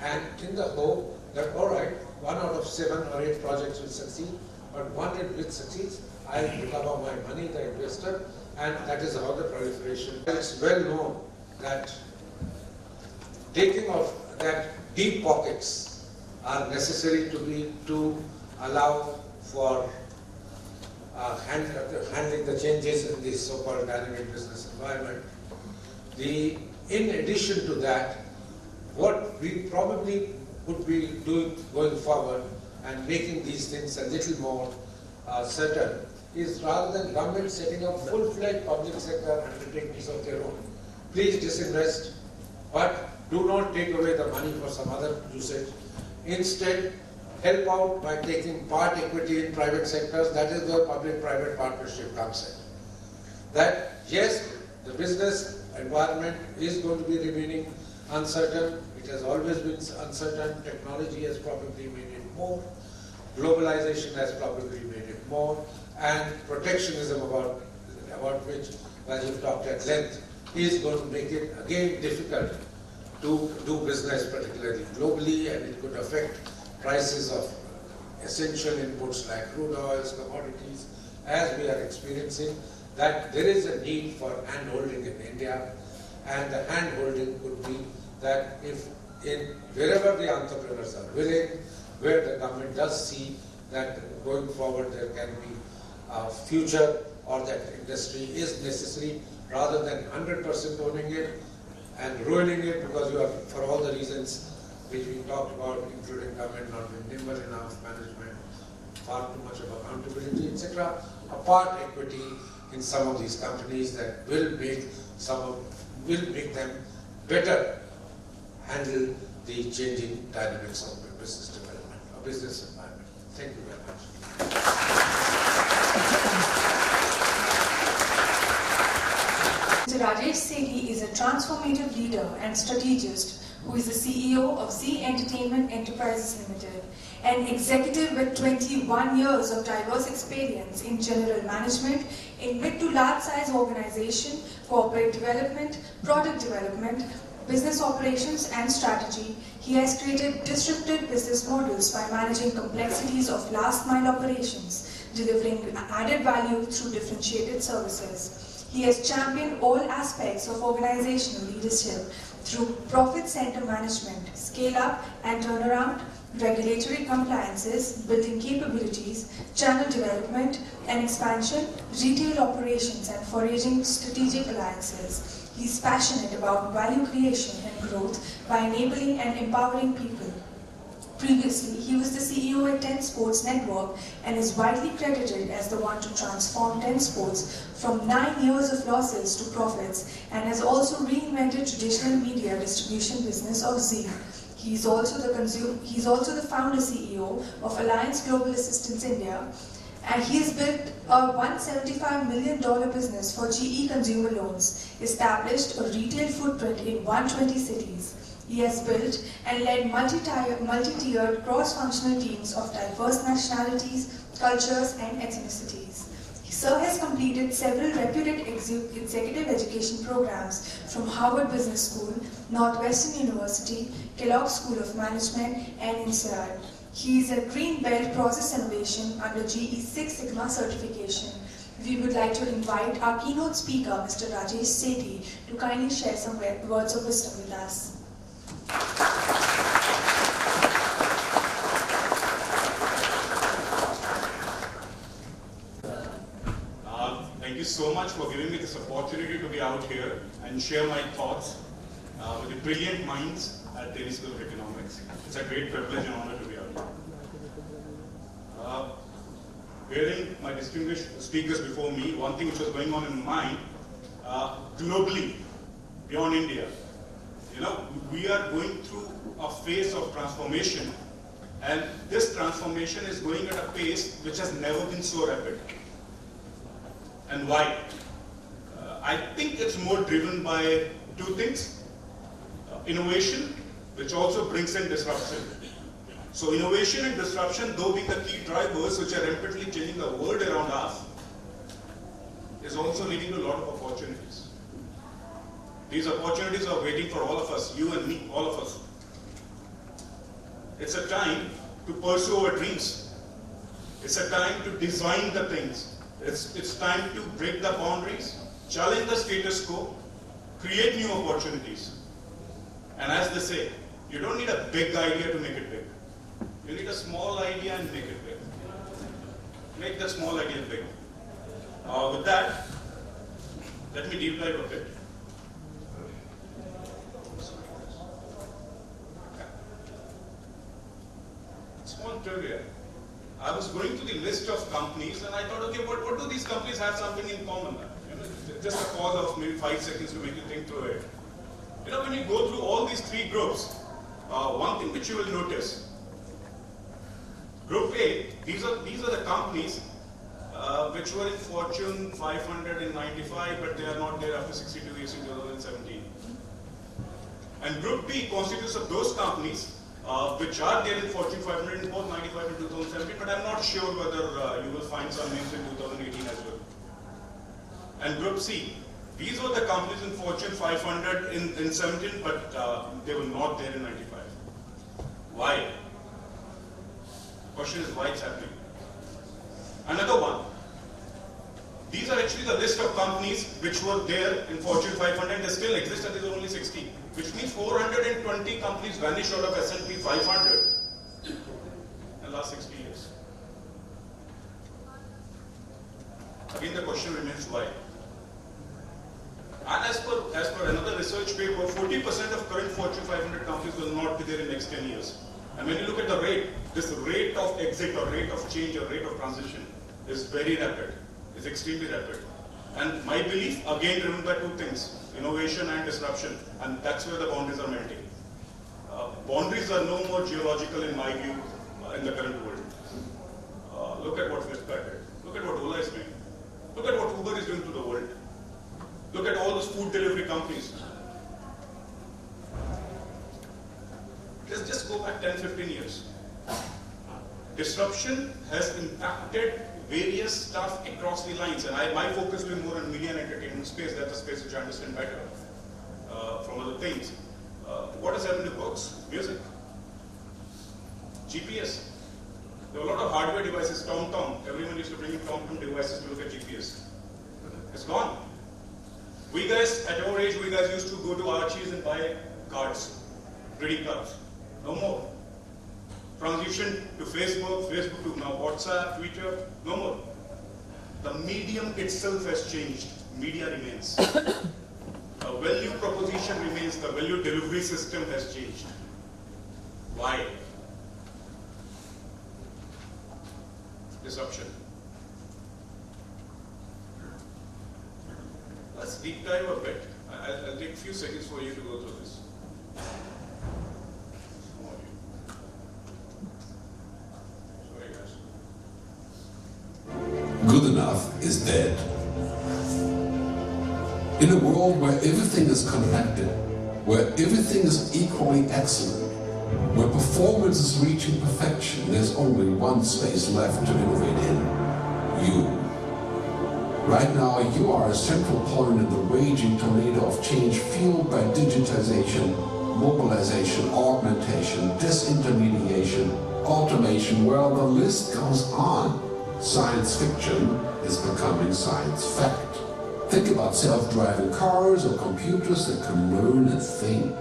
and in the hope that, all right, 1 out of 7 or 8 projects will succeed, but one which succeeds, I will recover my money, the investor, and that is how the proliferation. It's well known that taking of that deep pockets are necessary to allow for handling the changes in this so-called dynamic business environment. In addition to that, what we probably would be doing going forward and making these things a little more certain is, rather than government setting up full-fledged public sector undertakings of their own, please disinvest, but do not take away the money for some other usage. Instead, help out by taking part equity in private sectors. That is where public-private partnership comes in. That, yes, the business environment is going to be remaining uncertain. It has always been uncertain. Technology has probably made it more. Globalization has probably made it more. And protectionism, about which Rajiv talked at length, is going to make it again difficult to do business, particularly globally, and it could affect prices of essential inputs like crude oils, commodities, as we are experiencing, that there is a need for hand-holding in India, and the hand-holding could be that if wherever the entrepreneurs are willing, where the government does see that going forward there can be a future or that industry is necessary, rather than 100% owning it and ruining it because you are, for all the reasons which we talked about, including government not being nimble enough, management, far too much of accountability, etc. A part equity in some of these companies that will make them better handle the changing dynamics of business development or business environment. Thank you very much. Mr. Rajesh Sethi is a transformative leader and strategist who is the CEO of Z Entertainment Enterprises Limited, an executive with 21 years of diverse experience in general management, in mid to large size organization, corporate development, product development, business operations and strategy. He has created disruptive business models by managing complexities of last mile operations, delivering added value through differentiated services. He has championed all aspects of organizational leadership through profit center management, scale up and turnaround, regulatory compliances, building capabilities, channel development and expansion, retail operations and foraging strategic alliances. He is passionate about value creation and growth by enabling and empowering people. Previously, he was the CEO at 10 Sports Network and is widely credited as the one to transform 10 Sports from 9 years of losses to profits, and has also reinvented traditional media distribution business of Z. He is also the founder CEO of Alliance Global Assistance India, and he has built a $175 million business for GE Consumer Loans, established a retail footprint in 120 cities. He has built and led multi-tiered cross-functional teams of diverse nationalities, cultures and ethnicities. Sir has completed several reputed executive education programs from Harvard Business School, Northwestern University, Kellogg School of Management and INSEAD. He is a Green Belt Process Innovation under GE Six Sigma certification. We would like to invite our keynote speaker, Mr. Rajesh Sethi, to kindly share some words of wisdom with us. Thank you so much for giving me this opportunity to be out here and share my thoughts with the brilliant minds at Delhi School of Economics. It's a great privilege and honor to be out here. Hearing my distinguished speakers before me, one thing which was going on in my mind, globally, beyond India, we are going through a phase of transformation, and this transformation is going at a pace which has never been so rapid. And why? I think it's more driven by two things. Innovation, which also brings in disruption. So innovation and disruption, though being the key drivers which are rapidly changing the world around us, is also leading to a lot of opportunities. These opportunities are waiting for all of us, you and me, all of us. It's a time to pursue our dreams. It's a time to design the things. It's time to break the boundaries, challenge the status quo, create new opportunities. And as they say, you don't need a big idea to make it big. You need a small idea and make it big. Make the small idea big. With that, let me deep dive a bit. Small trivia. I was going through the list of companies and I thought, okay, what do these companies have something in common? Just a pause of maybe 5 seconds to make you think through it. When you go through all these three groups, one thing which you will notice, Group A, these are the companies which were in Fortune 500 in 95, but they are not there after 62 years in 2017. And Group B constitutes of those companies which are there in Fortune 500 in both 95 and 2017, but I'm not sure whether you will find some names in 2018 as well. And Group C, These were the companies in Fortune 500 in 17, but they were not there in 95. Why? Question is why it's happening. Another one. These are actually the list of companies which were there in Fortune 500. They still exist, and there are only 60, which means 420 companies vanished out of S&P 500 in the last 60 years. Again, the question remains why. And as per another research paper, 40% of current Fortune 500 companies will not be there in the next 10 years. And when you look at the rate, this rate of exit or rate of change or rate of transition is very rapid. It's extremely rapid. And my belief, again, driven by two things, innovation and disruption. And that's where the boundaries are melting. Boundaries are no more geological in my view in the current world. Look at what Flipkart did. Look at what Ola is doing. Look at what Uber is doing to the world. Look at all those food delivery companies. Let's just go back 10, 15 years. Disruption has impacted various stuff across the lines, and my focus being more on media and entertainment space. That's the space which I understand better from other things. What has happened to books? Music. GPS. There were a lot of hardware devices, TomTom. Everyone used to bring in TomTom devices to look at GPS. It's gone. We guys, at our age, we guys used to go to Archie's and buy cards, trading cards. No more. Transition to Facebook, Facebook to now WhatsApp, Twitter, no more. The medium itself has changed. Media remains. The value proposition remains. The value delivery system has changed. Why? Disruption. Let's deep dive a bit. I'll take a few seconds for you to go through this. Sorry, guys. Good enough is dead. In a world where everything is connected, where everything is equally excellent, where performance is reaching perfection, there's only one space left to innovate in: you. Right now, you are a central point in the raging tornado of change fueled by digitization, mobilization, augmentation, disintermediation, automation, well, the list goes on. Science fiction is becoming science fact. Think about self-driving cars or computers that can learn and think.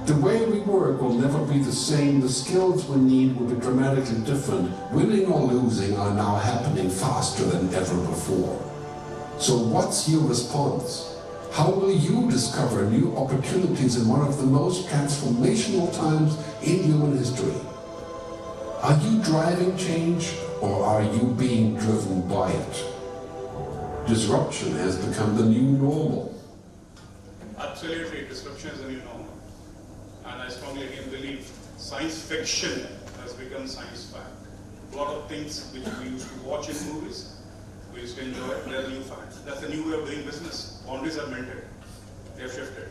The way we work will never be the same. The skills we need will be dramatically different. Winning or losing are now happening faster than ever before. So what's your response? How will you discover new opportunities in one of the most transformational times in human history? Are you driving change, or are you being driven by it? Disruption has become the new normal. Absolutely, disruption is the new normal. And I strongly again believe science fiction has become science fact. A lot of things which we used to watch in movies, we used to enjoy, they're new facts. That's a new way of doing business. Boundaries are melted. They have shifted.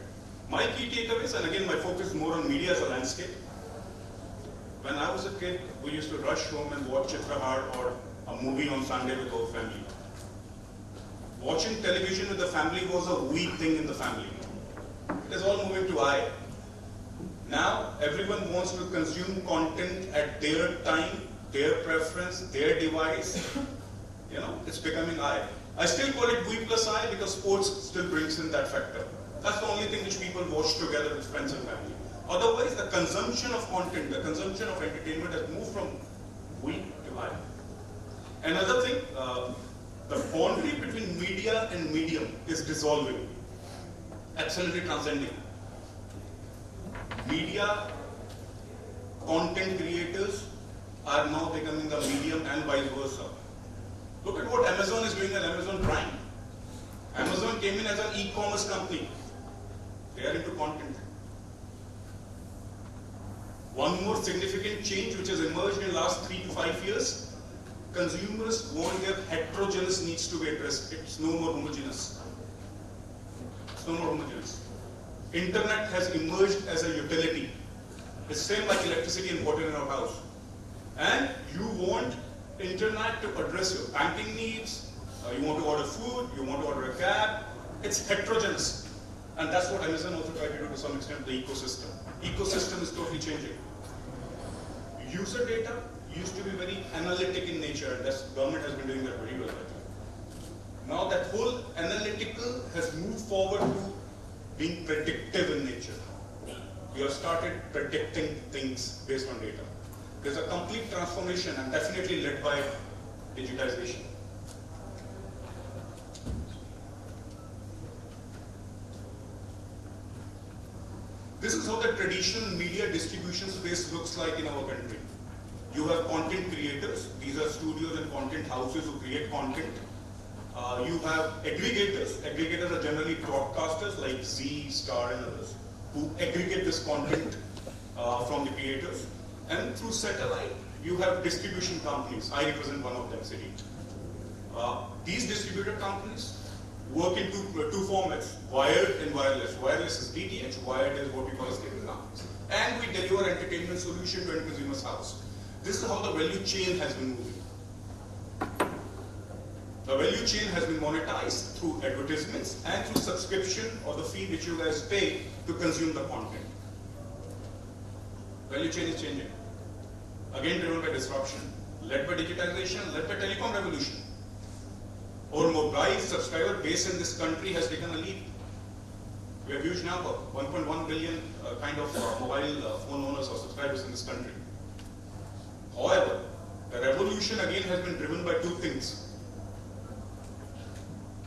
My key takeaways, and again my focus is more on media as a landscape. When I was a kid, we used to rush home and watch Chitrahar or a movie on Sunday with our family. Watching television with the family was a weak thing in the family. It is all moving to I. Now, everyone wants to consume content at their time, their preference, their device. You know, it's becoming I. I still call it we plus I because sports still brings in that factor. That's the only thing which people watch together with friends and family. Otherwise, the consumption of content, the consumption of entertainment has moved from we to I. Another thing, the boundary between media and medium is dissolving, absolutely transcending. Media, content creators are now becoming the medium and vice versa. Look at what Amazon is doing at Amazon Prime. Amazon came in as an e-commerce company. They are into content. One more significant change which has emerged in the last 3 to 5 years, consumers want their heterogeneous needs to be addressed. It's no more homogeneous. It's no more homogeneous. Internet has emerged as a utility. It's same like electricity and water in our house. And you want internet to address your banking needs, you want to order food, you want to order a cab, It's heterogeneous. And that's what Amazon also tried to do to some extent, the ecosystem. Ecosystem is totally changing. User data used to be very analytic in nature, and that's, government has been doing that very well, I think. Now that whole analytical has moved forward to being predictive in nature. You have started predicting things based on data. There's a complete transformation, and definitely led by digitization. This is how the traditional media distribution space looks like in our country. You have content creators. These are studios and content houses who create content. You have aggregators. Aggregators are generally broadcasters like Z, Star, and others, who aggregate this content from the creators. And through satellite, you have distribution companies. I represent one of them, City. These distributor companies work in two formats, wired and wireless. Wireless is DTH, wired is what we call as cable companies. And we deliver entertainment solution to end consumer's house. This is how the value chain has been moving. The value chain has been monetized through advertisements and through subscription or the fee which you guys pay to consume the content. Value chain is changing. Again driven by disruption, led by digitization, led by telecom revolution. Our mobile subscriber base in this country has taken a leap. We have huge number, 1.1 billion mobile phone owners or subscribers in this country. However, the revolution again has been driven by two things.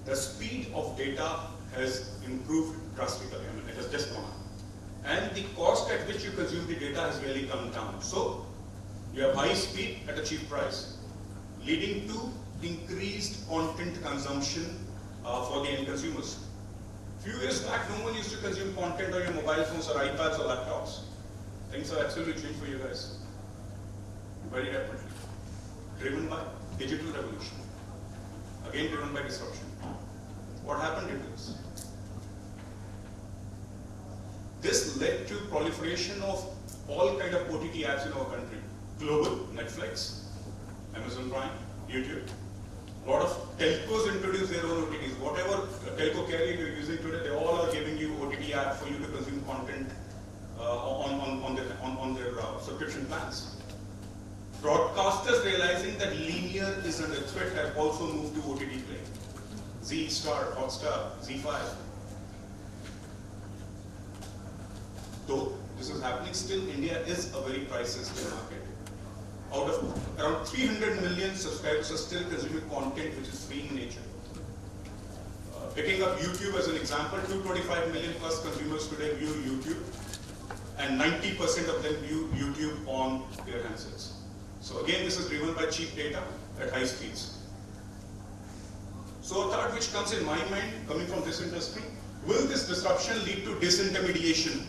The speed of data has improved drastically. I mean, it has just gone up. And the cost at which you consume the data has really come down. So, you have high speed at a cheap price, leading to increased content consumption for the end consumers. Few years back, no one used to consume content on your mobile phones or iPads or laptops. Things have absolutely changed for you guys. Very rapidly. Driven by digital revolution. Again, driven by disruption. What happened in this? This led to proliferation of all kind of OTT apps in our country. Global, Netflix, Amazon Prime, YouTube. A lot of telcos introduce their own OTTs. Whatever telco carrier you're using today, they all are giving you OTT app for you to consume content on their subscription plans. Broadcasters realizing that linear is under threat have also moved to OTT play. Z, Star, Hotstar, Z5. Though this is happening, still India is a very price-sensitive market. Out of around 300 million subscribers are still consuming content which is free in nature. Picking up YouTube as an example, 225 million plus consumers today view YouTube, and 90% of them view YouTube on their handsets. So again, this is driven by cheap data at high speeds. So a thought which comes in my mind, coming from this industry, will this disruption lead to disintermediation?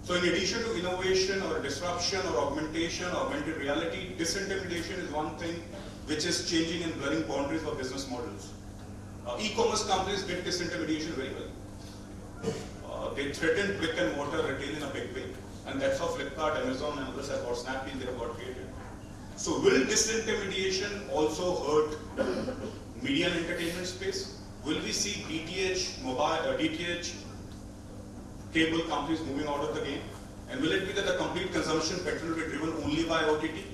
So in addition to innovation or disruption or augmentation, augmented reality, disintermediation is one thing which is changing and blurring boundaries of business models. E-commerce companies did disintermediation very well. They threatened brick and mortar retail in a big way. And that's how Flipkart, Amazon and others have got Snapdeal, they have got created. So will disintermediation also hurt media and entertainment space? Will we see DTH, DTH cable companies moving out of the game? And will it be that the complete consumption pattern will be driven only by OTT?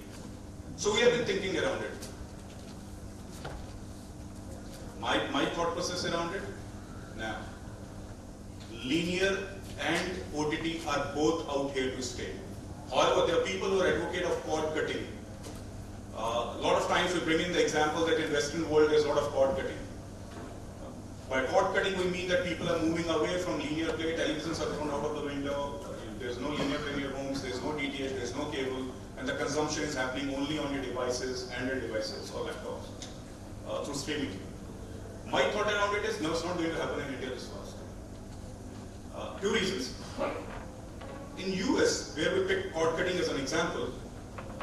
So we have been thinking around it. My thought process around it? Now, linear and OTT are both out here to stay. However, there are people who are advocate of cord cutting. A lot of times we bring in the example that in Western world there's a lot of cord cutting. By cord cutting we mean that people are moving away from linear play, televisions are thrown out of the window, there's no linear play in your homes, there's no DTH, there's no cable, and the consumption is happening only on your devices, Android devices or laptops, through streaming. My thought around it is, no, it's not going to happen in India this fast. Two reasons. In US, where we pick cord cutting as an example,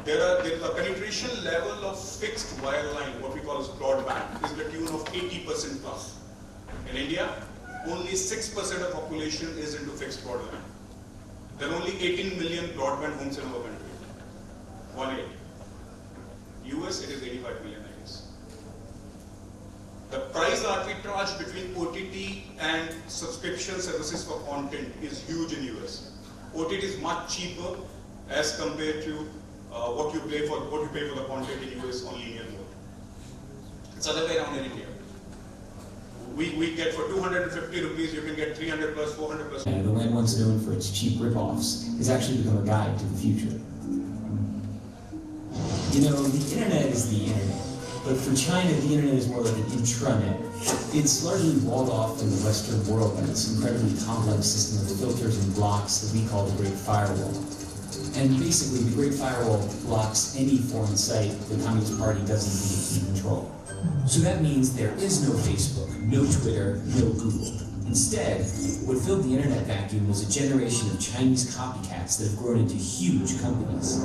there is a penetration level of fixed wireline, what we call as broadband, is the tune of 80% plus. In India, only 6% of population is into fixed broadband. There are only 18 million broadband homes in our country. 1/8. US, it is 85 million, I guess. The price arbitrage between OTT and subscription services for content is huge in US. OTT is much cheaper as compared to what you pay for the content in US on linear mode. It's the other way around in India. We get for 250 rupees, you can get 300 plus, 400 plus. The land once known for its cheap rip-offs has actually become a guide to the future. You know, the internet is the internet, but for China, the internet is more like an intranet. It's largely walled off from the Western world by this incredibly complex system of filters and blocks that we call the Great Firewall. And basically, the Great Firewall blocks any foreign site the Communist Party doesn't need to control. So that means there is no Facebook, no Twitter, no Google. Instead, what filled the internet vacuum was a generation of Chinese copycats that have grown into huge companies.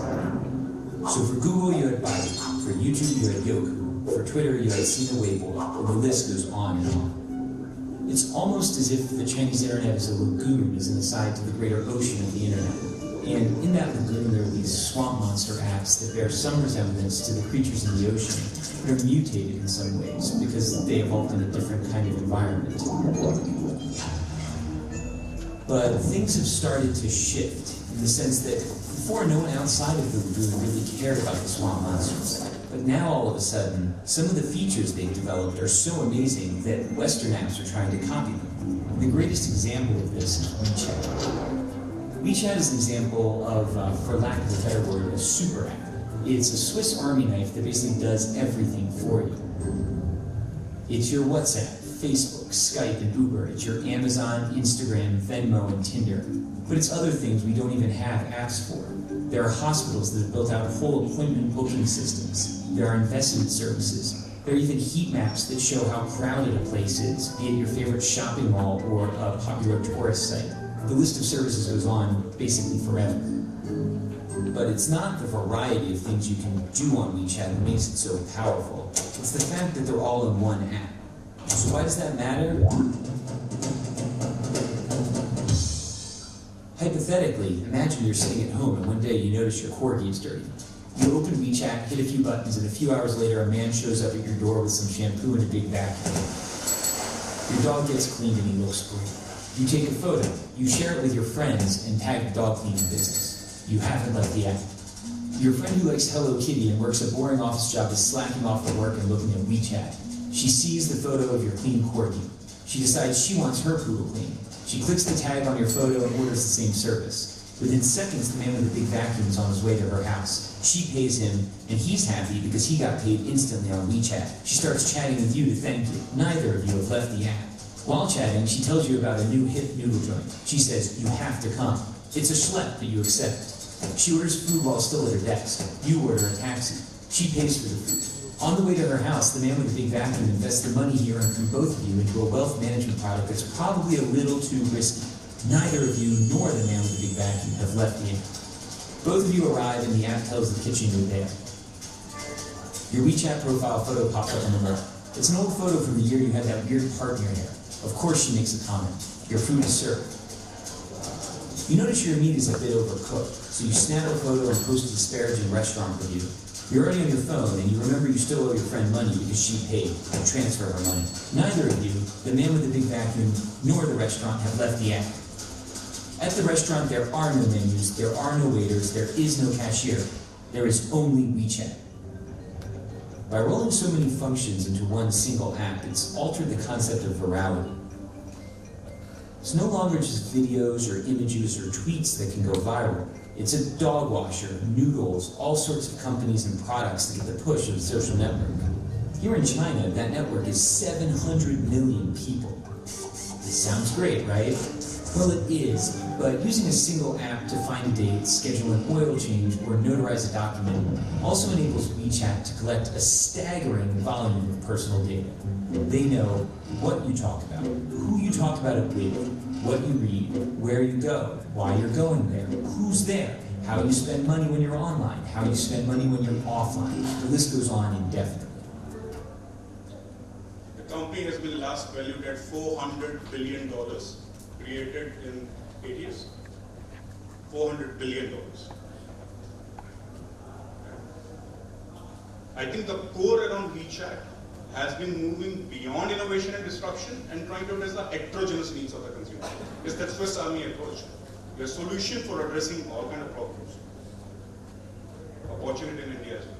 So for Google, you had Baidu. For YouTube, you had Youku. For Twitter, you had Sina Weibo, and the list goes on and on. It's almost as if the Chinese internet is a lagoon as an aside to the greater ocean of the internet. And in that lagoon, there are these swamp monster apps that bear some resemblance to the creatures in the ocean, but are mutated in some ways because they evolved in a different kind of environment. But things have started to shift in the sense that before, no one outside of the lagoon really cared about the swamp monsters. But now, all of a sudden, some of the features they've developed are so amazing that Western apps are trying to copy them. The greatest example of this is WeChat. WeChat is an example of, for lack of a better word, a super app. It's a Swiss Army knife that basically does everything for you. It's your WhatsApp, Facebook, Skype, and Uber. It's your Amazon, Instagram, Venmo, and Tinder. But it's other things we don't even have apps for. There are hospitals that have built out whole appointment booking systems. There are investment services. There are even heat maps that show how crowded a place is, be it your favorite shopping mall or a popular tourist site. The list of services goes on basically forever. But it's not the variety of things you can do on WeChat that makes it so powerful. It's the fact that they're all in one app. So why does that matter? Hypothetically, imagine you're sitting at home and one day you notice your corgi is dirty. You open WeChat, hit a few buttons, and a few hours later a man shows up at your door with some shampoo and a big vacuum. Your dog gets cleaned and he looks great. You take a photo, you share it with your friends, and tag the dog cleaning business. You haven't left the app. Your friend who likes Hello Kitty and works a boring office job is slacking off at work and looking at WeChat. She sees the photo of your clean corgi. She decides she wants her poodle cleaned. She clicks the tag on your photo and orders the same service. Within seconds, the man with the big vacuum is on his way to her house. She pays him, and he's happy because he got paid instantly on WeChat. She starts chatting with you to thank you. Neither of you have left the app. While chatting, she tells you about a new hip noodle joint. She says, you have to come. It's a schlep that you accept. She orders food while still at her desk. You order a taxi. She pays for the food. On the way to her house, the man with the big vacuum invests the money he earned from both of you into a wealth management product that's probably a little too risky. Neither of you nor the man with the big vacuum have left the app. Both of you arrive and the app tells the kitchen you're there. Your WeChat profile photo pops up on the mirror. It's an old photo from the year you had that weird part in your hair. Of course she makes a comment. Your food is served. You notice your meat is a bit overcooked, so you snap a photo and post a disparaging restaurant review. You're already on your phone, and you remember you still owe your friend money because she paid and transfer her money. Neither of you, the man with the big vacuum, nor the restaurant, have left the app. At the restaurant, there are no menus, there are no waiters, there is no cashier. There is only WeChat. By rolling so many functions into one single app, it's altered the concept of virality. It's no longer just videos or images or tweets that can go viral. It's a dog washer, noodles, all sorts of companies and products that get the push of the social network. Here in China, that network is 700 million people. This sounds great, right? Well, it is, but using a single app to find a date, schedule an oil change, or notarize a document also enables WeChat to collect a staggering volume of personal data. They know what you talk about, who you talk about it with, what you read, where you go, why you're going there, who's there, how you spend money when you're online, how you spend money when you're offline. The list goes on indefinitely. The company has been last valued at $400 billion, created in 8 years. $400 billion. I think the core around WeChat has been moving beyond innovation and disruption and trying to address the heterogeneous needs of the consumer. It's that Swiss Army approach. A solution for addressing all kind of problems. Opportunity in India as well.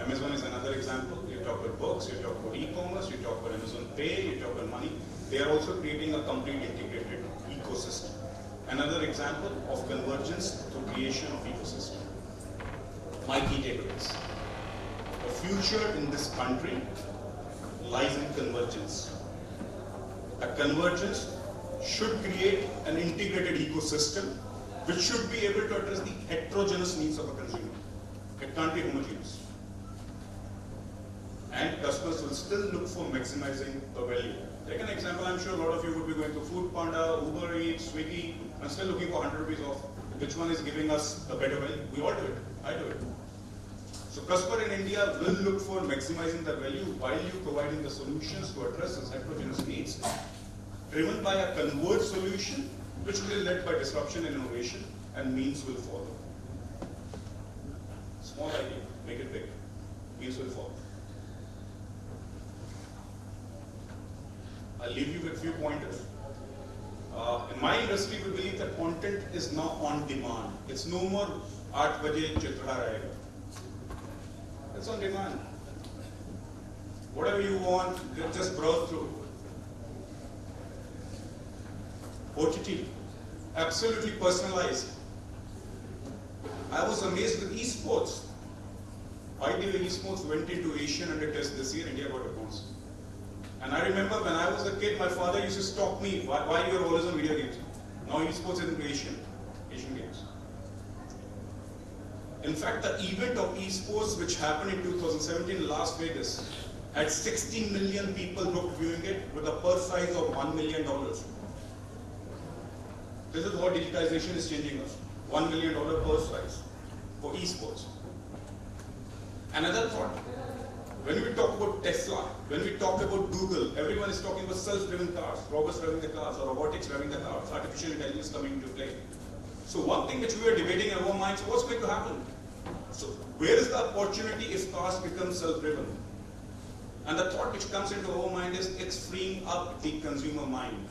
Amazon is another example. You talk about books, you talk about e-commerce, you talk about Amazon Pay, you talk about money. They are also creating a complete integrated ecosystem. Another example of convergence through creation of ecosystem. My key takeaways. The future in this country lies in convergence. A convergence should create an integrated ecosystem which should be able to address the heterogeneous needs of a consumer. It can't be homogeneous. And customers will still look for maximizing the value. Take an example, I'm sure a lot of you would be going to Food Panda, Uber Eats, Swiggy, and still looking for 100 rupees off. Which one is giving us a better value? We all do it. I do it. So customer in India will look for maximizing the value while you providing the solutions to address its heterogeneous needs, driven by a converged solution which will be led by disruption and innovation, and means will follow. Small idea, make it big. Means will follow. I'll leave you with a few pointers. In my industry, we believe that content is now on demand. It's no more 8 baje chitra rahega. It's on demand. Whatever you want, just browse through. OTT, absolutely personalized. I was amazed with esports. Ideally, esports went into Asian under test this year, India got a bronze. And I remember when I was a kid, my father used to stop me, why you are always on video games? Now esports is into Asian games. In fact, the event of esports which happened in 2017 in Las Vegas had 60 million people booked viewing it with a purse size of $1 million. This is what digitization is changing us. $1 million purse size for esports. Another thought, when we talk about Tesla, when we talk about Google, everyone is talking about self-driven cars, robots driving the cars, or robotics driving the cars, artificial intelligence coming into play. So one thing which we are debating in our minds, what's going to happen? So where is the opportunity if cars become self-driven? And the thought which comes into our mind is it's freeing up the consumer mind,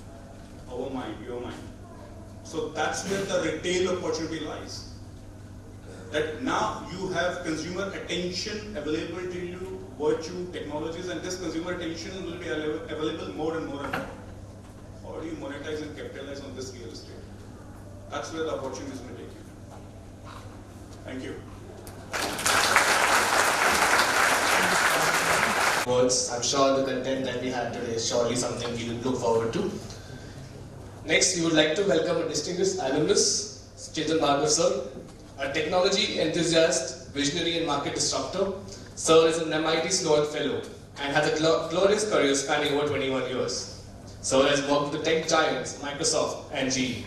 our mind, your mind. So that's where the retail opportunity lies. That now you have consumer attention available to you, virtue, technologies, and this consumer attention will be available more and more and more. How do you monetize and capitalize on this real estate? That's where the opportunity is going to take you. Thank you. Words. I'm sure the content that we had today is surely something we will look forward to. Next, we would like to welcome a distinguished alumnus, Chetan Bhargav sir, a technology enthusiast, visionary and market disruptor. Sir is an MIT Sloan Fellow and has a glorious career spanning over 21 years. Sir has worked with the tech giants Microsoft and GE.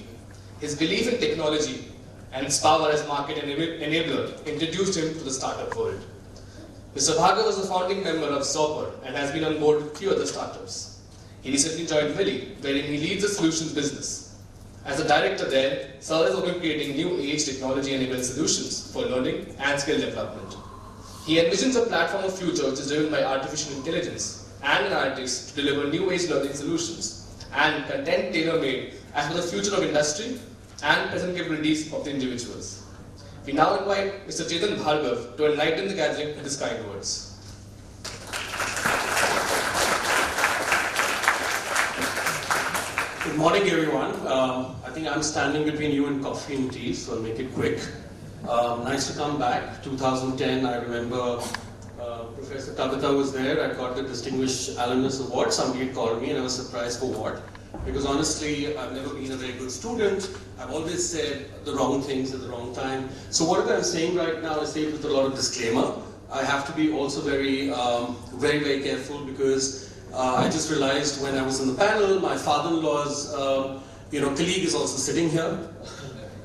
His belief in technology and its power as market enabler introduced him to the startup world. Mr. Bhargav was a founding member of Soper and has been on board with a few other startups. He recently joined Willy, wherein he leads the solutions business. As a director there, Sir is open creating new age technology-enabled solutions for learning and skill development. He envisions a platform of future which is driven by artificial intelligence and analytics to deliver new age learning solutions and content tailor-made as for the future of industry and present capabilities of the individuals. We now invite Mr. Chetan Bhargav to enlighten the gathering with his kind words. Good morning, everyone. I think I'm standing between you and coffee and tea, so I'll make it quick. Nice to come back. 2010, I remember Professor Tabitha was there. I got the Distinguished Alumnus Award. Somebody had called me and I was surprised for what. Because honestly, I've never been a very good student. I've always said the wrong things at the wrong time. So whatever I'm saying right now, I say it with a lot of disclaimer. I have to be also very, very careful because I just realized when I was in the panel, my father-in-law's colleague is also sitting here.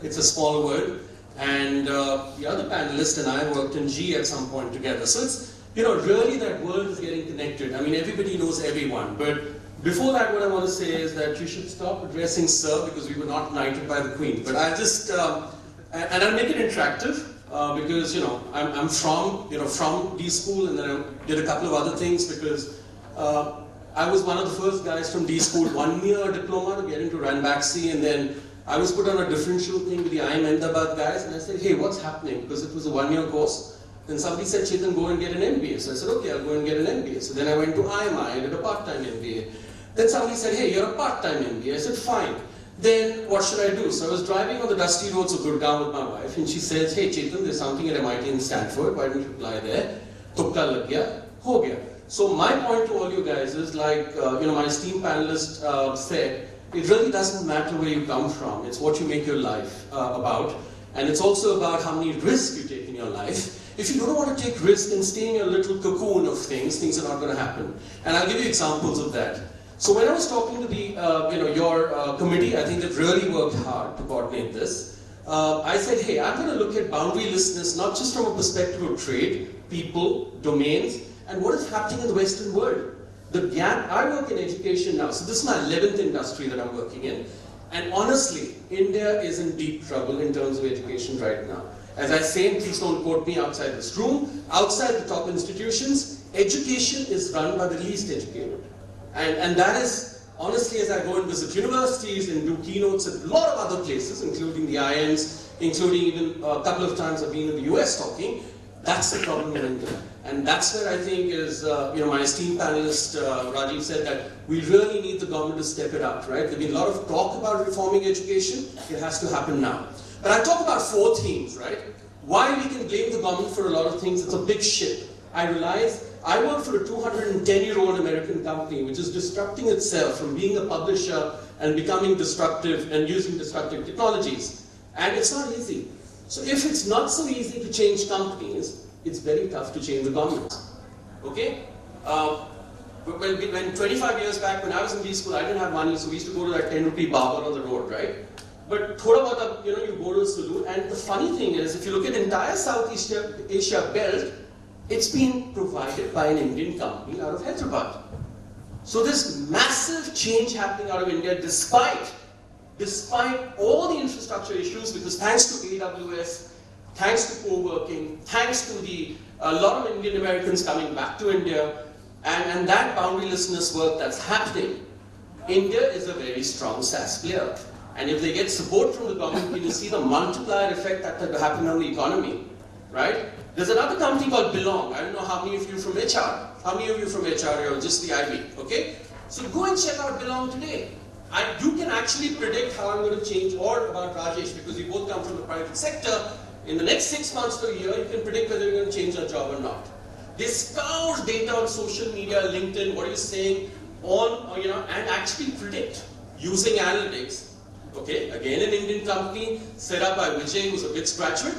It's a small world. And the other panelist and I worked in G at some point together. So it's, really that world is getting connected. I mean, everybody knows everyone. But before that, what I want to say is that you should stop addressing sir because we were not knighted by the Queen. But I'll just, and I'll make it interactive. because I'm from D school, and then I did a couple of other things because I was one of the first guys from D school, 1 year diploma to get into Ranbaxy, and then I was put on a differential thing with the IIM Ahmedabad guys, and I said, hey, what's happening? Because it was a 1 year course. Then somebody said, Chetan, go and get an MBA. So I said, okay, I'll go and get an MBA. So then I went to IMI, I did a part-time MBA. Then somebody said, hey, you're a part-time MBA. I said, fine. Then what should I do? So I was driving on the dusty roads of Gurgaon with my wife, and she says, hey, Chetan, there's something at MIT in Stanford. Why don't you apply there? Tukka lag gaya, ho gaya. So my point to all you guys is like, my esteemed panelist said, it really doesn't matter where you come from. It's what you make your life about. And it's also about how many risks you take in your life. If you don't want to take risks and stay in your little cocoon of things are not going to happen. And I'll give you examples of that. So when I was talking to the, your committee, I think they've really worked hard to coordinate this. I said, hey, I'm going to look at boundarylessness not just from a perspective of trade, people, domains, and what is happening in the Western world. The gap, I work in education now, so this is my 11th industry that I'm working in. And honestly, India is in deep trouble in terms of education right now. As I say, please don't quote me outside this room, outside the top institutions, education is run by the least educated. And that is, honestly, as I go and visit universities and do keynotes at a lot of other places, including the IIMs, including even a couple of times I've been in the US talking, that's the problem in India. And that's where I think is, my esteemed panelist, Rajiv said that we really need the government to step it up, right? There's been a lot of talk about reforming education, it has to happen now. But I talk about 4 themes, right? Why we can blame the government for a lot of things, it's a big ship. I realize I work for a 210-year-old American company which is disrupting itself from being a publisher and becoming destructive and using destructive technologies. And it's not easy. So if it's not so easy to change companies, it's very tough to change the government. Okay? When 25 years back, when I was in D school, I didn't have money, so we used to go to that 10 rupee barber on the road, right? But thoda bahut, you go to a saloon, and the funny thing is, if you look at entire Southeast Asia belt, it's been provided by an Indian company out of Hyderabad. So this massive change happening out of India, despite all the infrastructure issues, because thanks to AWS, thanks to co-working, thanks to a lot of Indian Americans coming back to India, and that boundarylessness work that's happening, India is a very strong SaaS player. And if they get support from the government, you will see the multiplier effect that will happen on the economy, right? There's another company called Belong. I don't know how many of you from HR. How many of you from HR or just the IB, okay? So go and check out Belong today. You can actually predict how I'm going to change, or about Rajesh, because we both come from the private sector. In the next 6 months to a year, you can predict whether you're going to change your job or not. They scour data on social media, LinkedIn, what are you saying, and actually predict using analytics. Okay, again an Indian company set up by Vijay, who's a BITS graduate.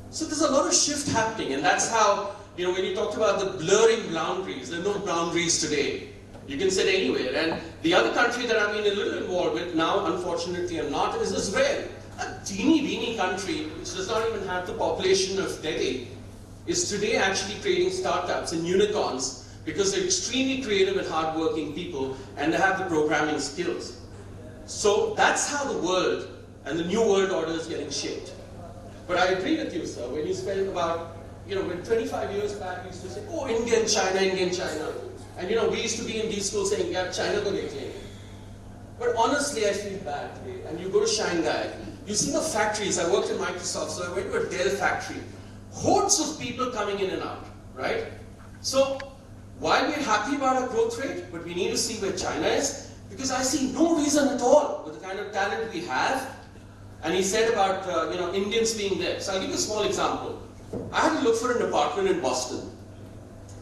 So there's a lot of shift happening, and that's how, when you talked about the blurring boundaries, there are no boundaries today. You can sit anywhere. And the other country that I've been a little involved with, now unfortunately I'm not, is Israel. A teeny-weeny country, which does not even have the population of Delhi, is today actually creating startups and unicorns because they're extremely creative and hardworking people, and they have the programming skills. So that's how the world and the new world order is getting shaped. But I agree with you, sir, when you spend about, when 25 years back, we used to say, oh, India and China, India and China. And we used to be in these schools saying, yeah, China go decline. But honestly, I feel bad today. And you go to Shanghai, you see the factories. I worked in Microsoft, so I went to a Dell factory. Hordes of people coming in and out, right? So, while we're happy about our growth rate, but we need to see where China is, because I see no reason at all with the kind of talent we have. And he said about, Indians being there. So I'll give you a small example. I had to look for an apartment in Boston.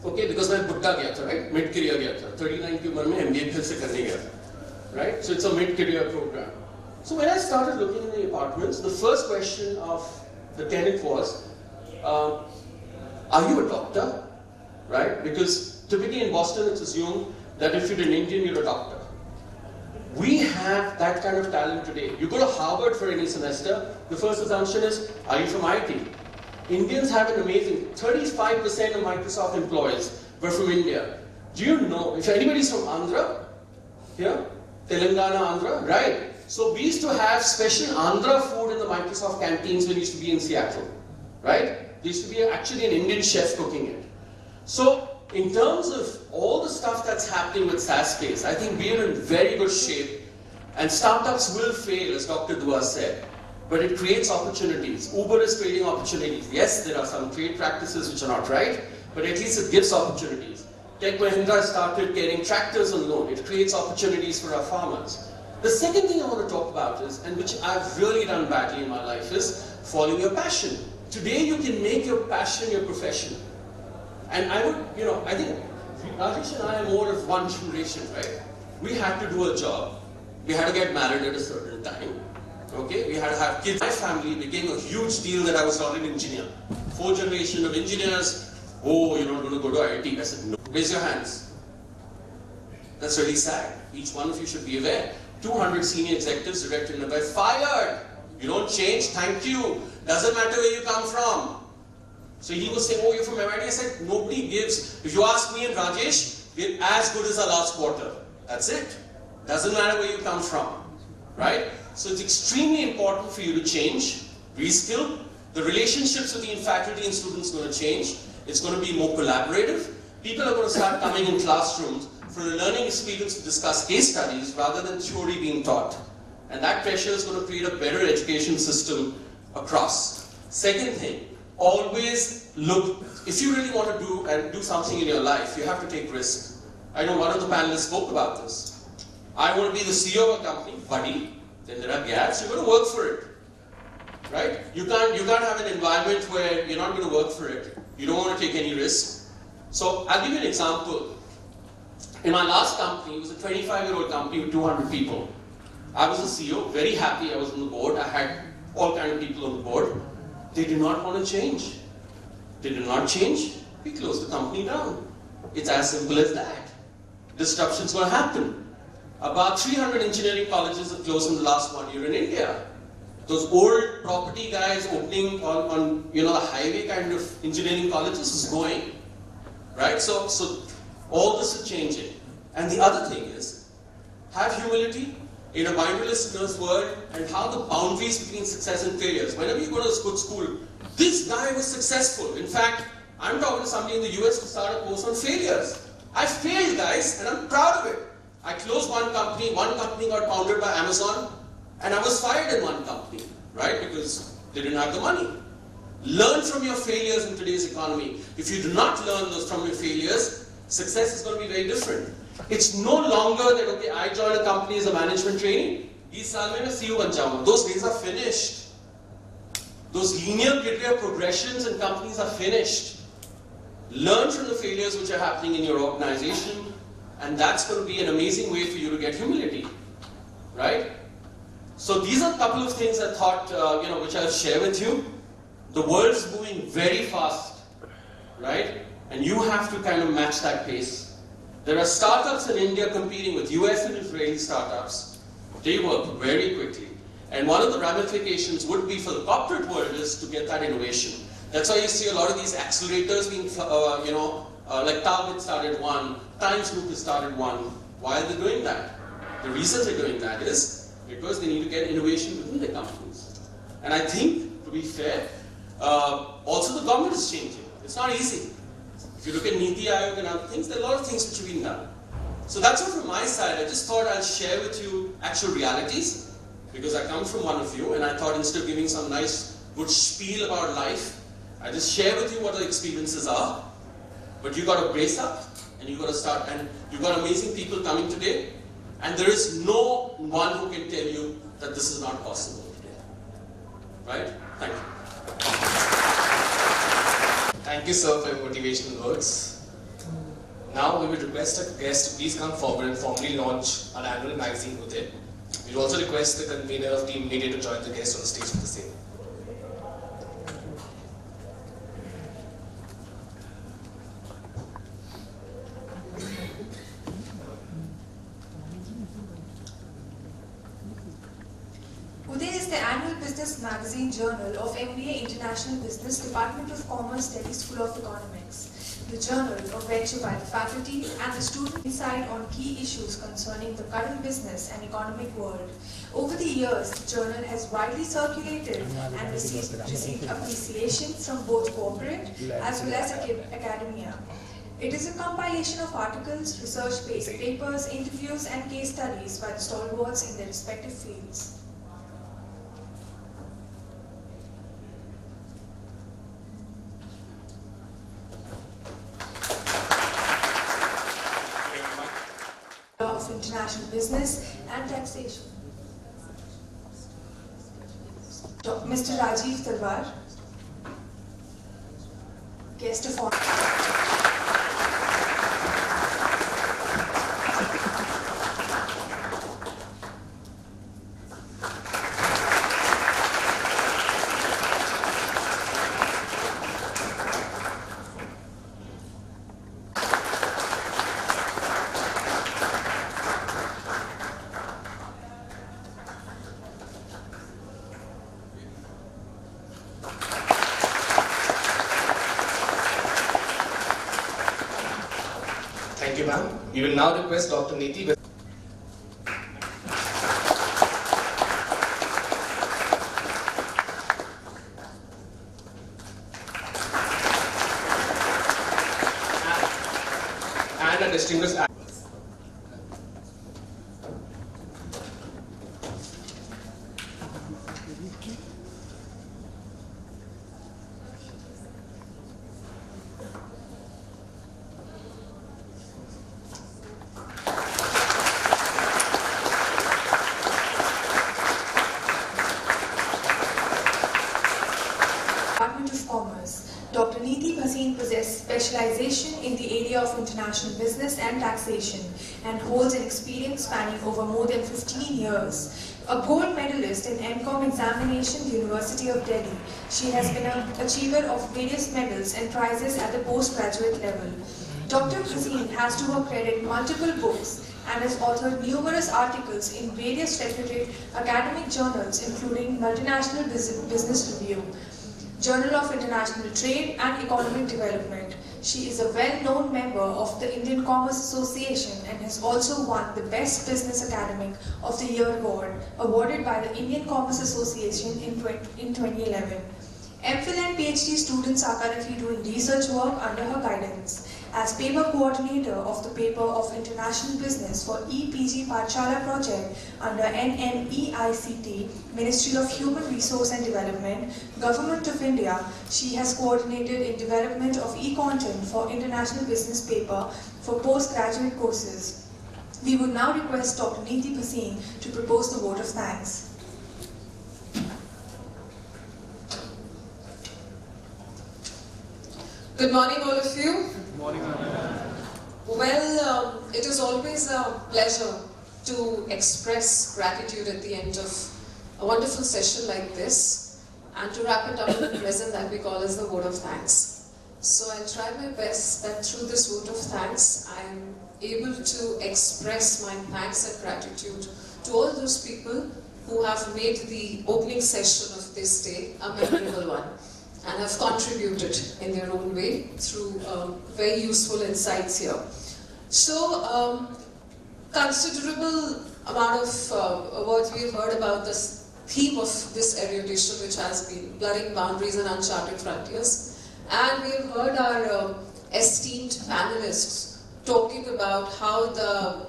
Okay, because my Buddha gaya tha, right? Mid-career gaya tha. 39 ki umar mein MBA phir se karne gaya tha. Right? So it's a mid-career program. So when I started looking in the apartments, the first question of the tenant was, are you a doctor? Right? Because typically in Boston it's assumed that if you're an Indian, you're a doctor. We have that kind of talent today. You go to Harvard for any semester, the first assumption is, are you from IT? Indians have an amazing, 35% of Microsoft employees were from India. Do you know, if anybody's from Andhra, here, Telangana, Andhra, right? So we used to have special Andhra food in the Microsoft canteens when we used to be in Seattle. right? There used to be actually an Indian chef cooking it. So, in terms of all the stuff that's happening with SaaS space, I think we are in very good shape, and startups will fail, as Dr. Dua said, but it creates opportunities. Uber is creating opportunities. Yes, there are some trade practices which are not right, but at least it gives opportunities. Tech Mahindra started getting tractors on loan. It creates opportunities for our farmers. The second thing I want to talk about is, and which I've really done badly in my life, is following your passion. Today you can make your passion your profession. And I would, I think Rajesh and I are more of one generation, right? We had to do a job. We had to get married at a certain time. Okay, we had to have kids. My family became a huge deal that I was not an engineer. 4th generation of engineers. Oh, you're not going to go to IT. I said, no. Raise your hands. That's really sad. Each one of you should be aware. 200 senior executives, director and above, fired. You don't change, thank you. Doesn't matter where you come from. So he was saying, oh, you're from MIT. I said, nobody gives. If you ask me and Rajesh, we're as good as our last quarter. That's it. Doesn't matter where you come from. Right? So it's extremely important for you to change, reskill. The relationships between faculty and students are going to change. It's going to be more collaborative. People are going to start coming in classrooms for a learning experience to discuss case studies rather than theory being taught. And that pressure is going to create a better education system across. Second thing, always look, if you really want to do something in your life, you have to take risks. I know one of the panelists spoke about this. I want to be the CEO of a company, buddy. Then there are gaps, you're going to work for it. Right? You can't have an environment where you're not going to work for it. You don't want to take any risk. So I'll give you an example. In my last company, it was a 25-year-old company with 200 people. I was the CEO, very happy I was on the board. I had all kinds of people on the board. They did not want to change. They did not change. We closed the company down. It's as simple as that. Disruption's going to happen. About 300 engineering colleges have closed in the last 1 year in India. Those old property guys opening on the highway kind of engineering colleges is going. Right? So all this is changing. And the other thing is, have humility in a binderless world and how the boundaries between success and failures. Whenever you go to a good school, this guy was successful. In fact, I'm talking to somebody in the US to start a course on failures. I failed, guys, and I'm proud of it. I closed one company got founded by Amazon, and I was fired in one company, right? Because they didn't have the money. Learn from your failures in today's economy. If you do not learn those from your failures, success is going to be very different. It's no longer that, okay, I joined a company as a management trainee, these saal mein main CEO ban jaunga. Those days are finished. Those linear career progressions in companies are finished. Learn from the failures which are happening in your organization, and that's going to be an amazing way for you to get humility, right? So these are a couple of things I thought, which I'll share with you. The world's moving very fast, right? And you have to kind of match that pace. There are startups in India competing with US and Israeli startups. They work very quickly. And one of the ramifications would be for the corporate world is to get that innovation. That's why you see a lot of these accelerators being, like Target started one, Times Group has started one. Why are they doing that? The reason they're doing that is because they need to get innovation within their companies. And I think, to be fair, also the government is changing. It's not easy. If you look at Niti Aayog and other things, there are a lot of things which have been done. So that's all from my side. I just thought I'll share with you actual realities, because I come from one of you, and I thought instead of giving some nice, good spiel about life, I just share with you what the experiences are. But you got to brace up, and you got to start, and you've got amazing people coming today, and there is no one who can tell you that this is not possible today. Right? Thank you. Thank you, sir, for your motivational words. Now we would request a guest to please come forward and formally launch our annual magazine with it. We would also request the convener of Team Media to join the guest on the stage for the same. Uday is the annual business magazine journal of MBA International Business, Department of Commerce, Delhi School of Economics. the journal of venture by the faculty and the student insight on key issues concerning the current business and economic world. Over the years, the journal has widely circulated and received appreciation from both corporate as well as academia. It is a compilation of articles, research-based papers, interviews, and case studies by the stalwarts in their respective fields. Of international business and taxation. Mr. Rajiv Talwar, guest of honor. Thank you, ma'am. We will now request Dr. Neeti. And a distinguished Dr. Neeti Bhasin possesses specialization in the area of international business and taxation and holds an experience spanning over more than 15 years. A gold medalist in MCOM examination, University of Delhi, she has been an achiever of various medals and prizes at the postgraduate level. Dr. Bhasin has to her credit multiple books and has authored numerous articles in various reputed academic journals, including Multinational Business Review, Journal of International Trade and Economic Development. She is a well-known member of the Indian Commerce Association and has also won the Best Business Academic of the Year award, awarded by the Indian Commerce Association in 2011. MPhil and PhD students are currently doing research work under her guidance. As paper coordinator of the paper of international business for EPG Pathshala project under NMEICT, Ministry of Human Resource and Development, Government of India, she has coordinated in development of e-content for international business paper for postgraduate courses. We would now request Dr. Neeti Bhasin to propose the vote of thanks. Good morning, all of you. Good morning. Well, it is always a pleasure to express gratitude at the end of a wonderful session like this and to wrap it up in a present that we call as the vote of thanks. So I'll try my best that through this vote of thanks, I'm able to express my thanks and gratitude to all those people who have made the opening session of this day a memorable one and have contributed in their own way through very useful insights here. So, considerable amount of words we have heard about this theme of this erudition, which has been blurring boundaries and uncharted frontiers. And we have heard our esteemed panelists talking about how the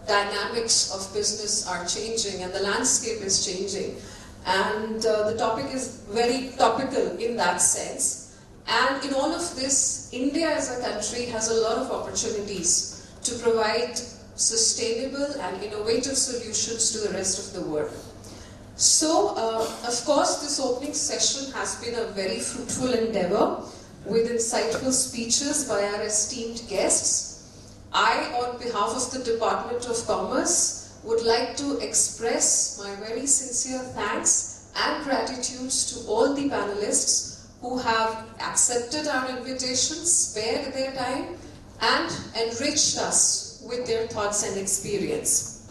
dynamics of business are changing and the landscape is changing. And the topic is very topical in that sense. And in all of this, India as a country has a lot of opportunities to provide sustainable and innovative solutions to the rest of the world. So, of course, this opening session has been a very fruitful endeavor with insightful speeches by our esteemed guests. I, on behalf of the Department of Commerce, would like to express my very sincere thanks and gratitudes to all the panelists who have accepted our invitations, spared their time, and enriched us with their thoughts and experience.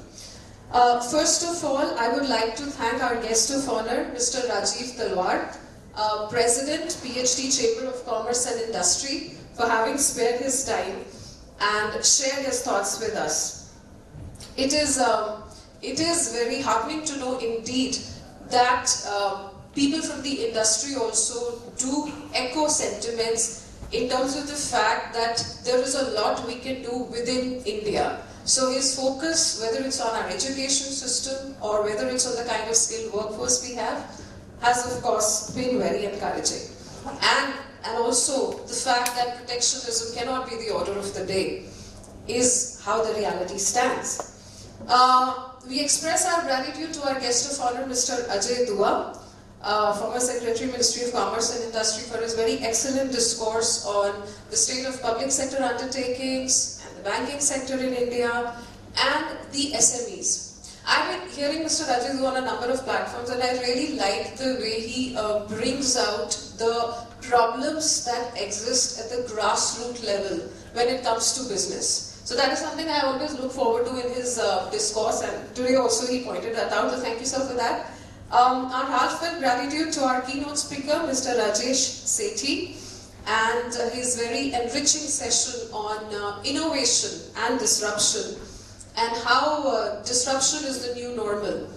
First of all, I would like to thank our guest of honor, Mr. Rajiv Talwar, President, PhD Chamber of Commerce and Industry, for having spared his time and shared his thoughts with us. It is very heartening to know indeed that people from the industry also do echo sentiments in terms of the fact that there is a lot we can do within India. So his focus, whether it's on our education system or whether it's on the kind of skilled workforce we have, has of course been very encouraging. And also the fact that protectionism cannot be the order of the day is how the reality stands. We express our gratitude to our guest of honor, Mr. Ajay Dua, former Secretary, Ministry of Commerce and Industry, for his very excellent discourse on the state of public sector undertakings, the banking sector in India, and the SMEs. I've been hearing Mr. Ajay Dua on a number of platforms, and I really like the way he brings out the problems that exist at the grassroots level when it comes to business. So that is something I always look forward to in his discourse, and today also he pointed that out, so thank you, sir, for that. Our heartfelt gratitude to our keynote speaker, Mr. Rajesh Sethi, and his very enriching session on innovation and disruption, and how disruption is the new normal.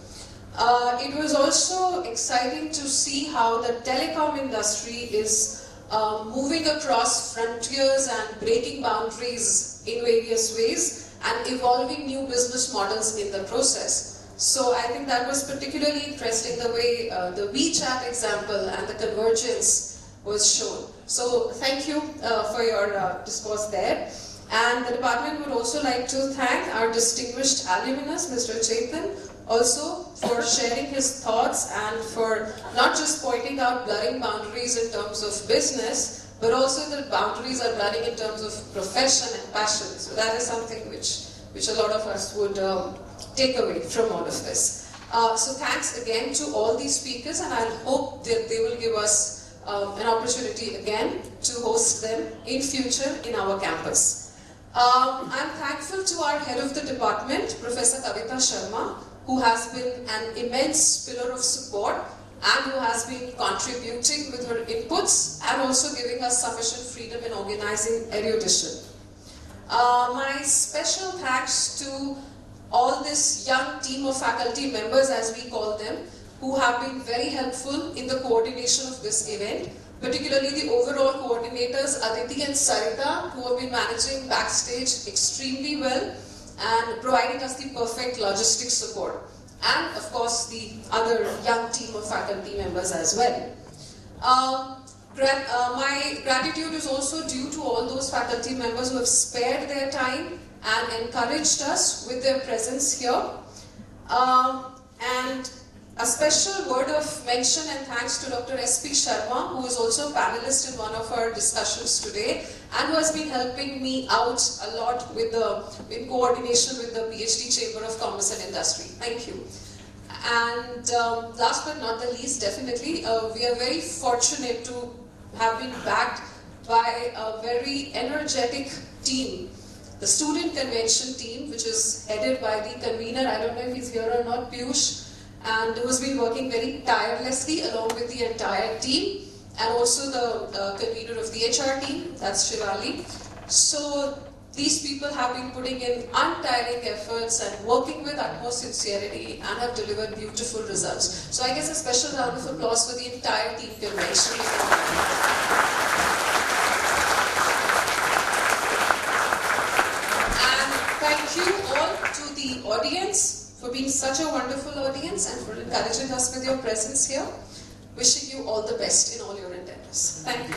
It was also exciting to see how the telecom industry is moving across frontiers and breaking boundaries in various ways and evolving new business models in the process. So I think that was particularly interesting, the way the WeChat example and the convergence was shown. So thank you for your discourse there. And the department would also like to thank our distinguished alumnus, Mr. Chetan, also for sharing his thoughts and for not just pointing out blurring boundaries in terms of business, but also the boundaries are blurring in terms of profession and passion. So that is something which a lot of us would take away from all of this. So thanks again to all these speakers, and I hope that they will give us an opportunity again to host them in future in our campus. I'm thankful to our head of the department, Professor Kavita Sharma, who has been an immense pillar of support and who has been contributing with her inputs and also giving us sufficient freedom in organizing Erudition. My special thanks to all this young team of faculty members, as we call them, who have been very helpful in the coordination of this event, particularly the overall coordinators, Aditi and Sarita, who have been managing backstage extremely well and providing us the perfect logistics support. And of course, the other young team of faculty members as well. My gratitude is also due to all those faculty members who have spared their time and encouraged us with their presence here. And a special word of mention and thanks to Dr. S.P. Sharma, who is also a panelist in one of our discussions today and who has been helping me out a lot in coordination with the PhD Chamber of Commerce and Industry. Thank you. And last but not the least, definitely, we are very fortunate to have been backed by a very energetic team. The student convention team, which is headed by the convener, I don't know if he's here or not, Piyush, and who has been working very tirelessly along with the entire team, and also the convener of the HR team, that's Shivali. So these people have been putting in untiring efforts and working with utmost sincerity and have delivered beautiful results. So I guess a special round of applause for the entire team convention. Thank you all to the audience for being such a wonderful audience and for encouraging us with your presence here. Wishing you all the best in all your endeavors. Thank you.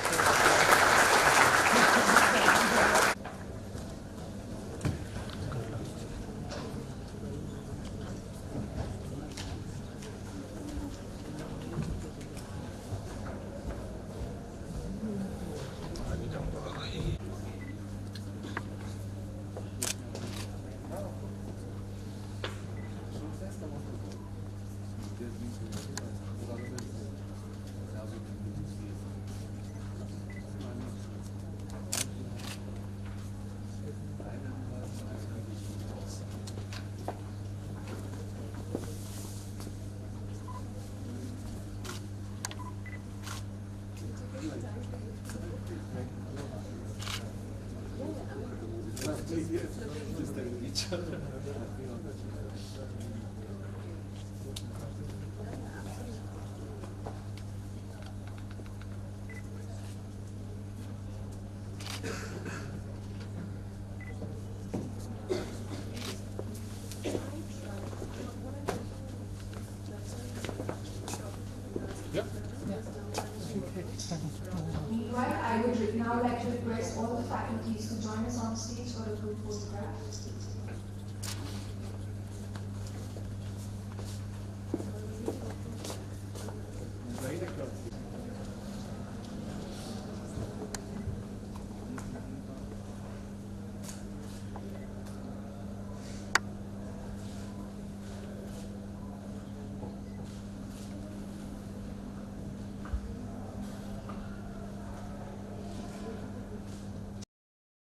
Meanwhile, I would now like to request all the faculties to join us on stage for a group photograph.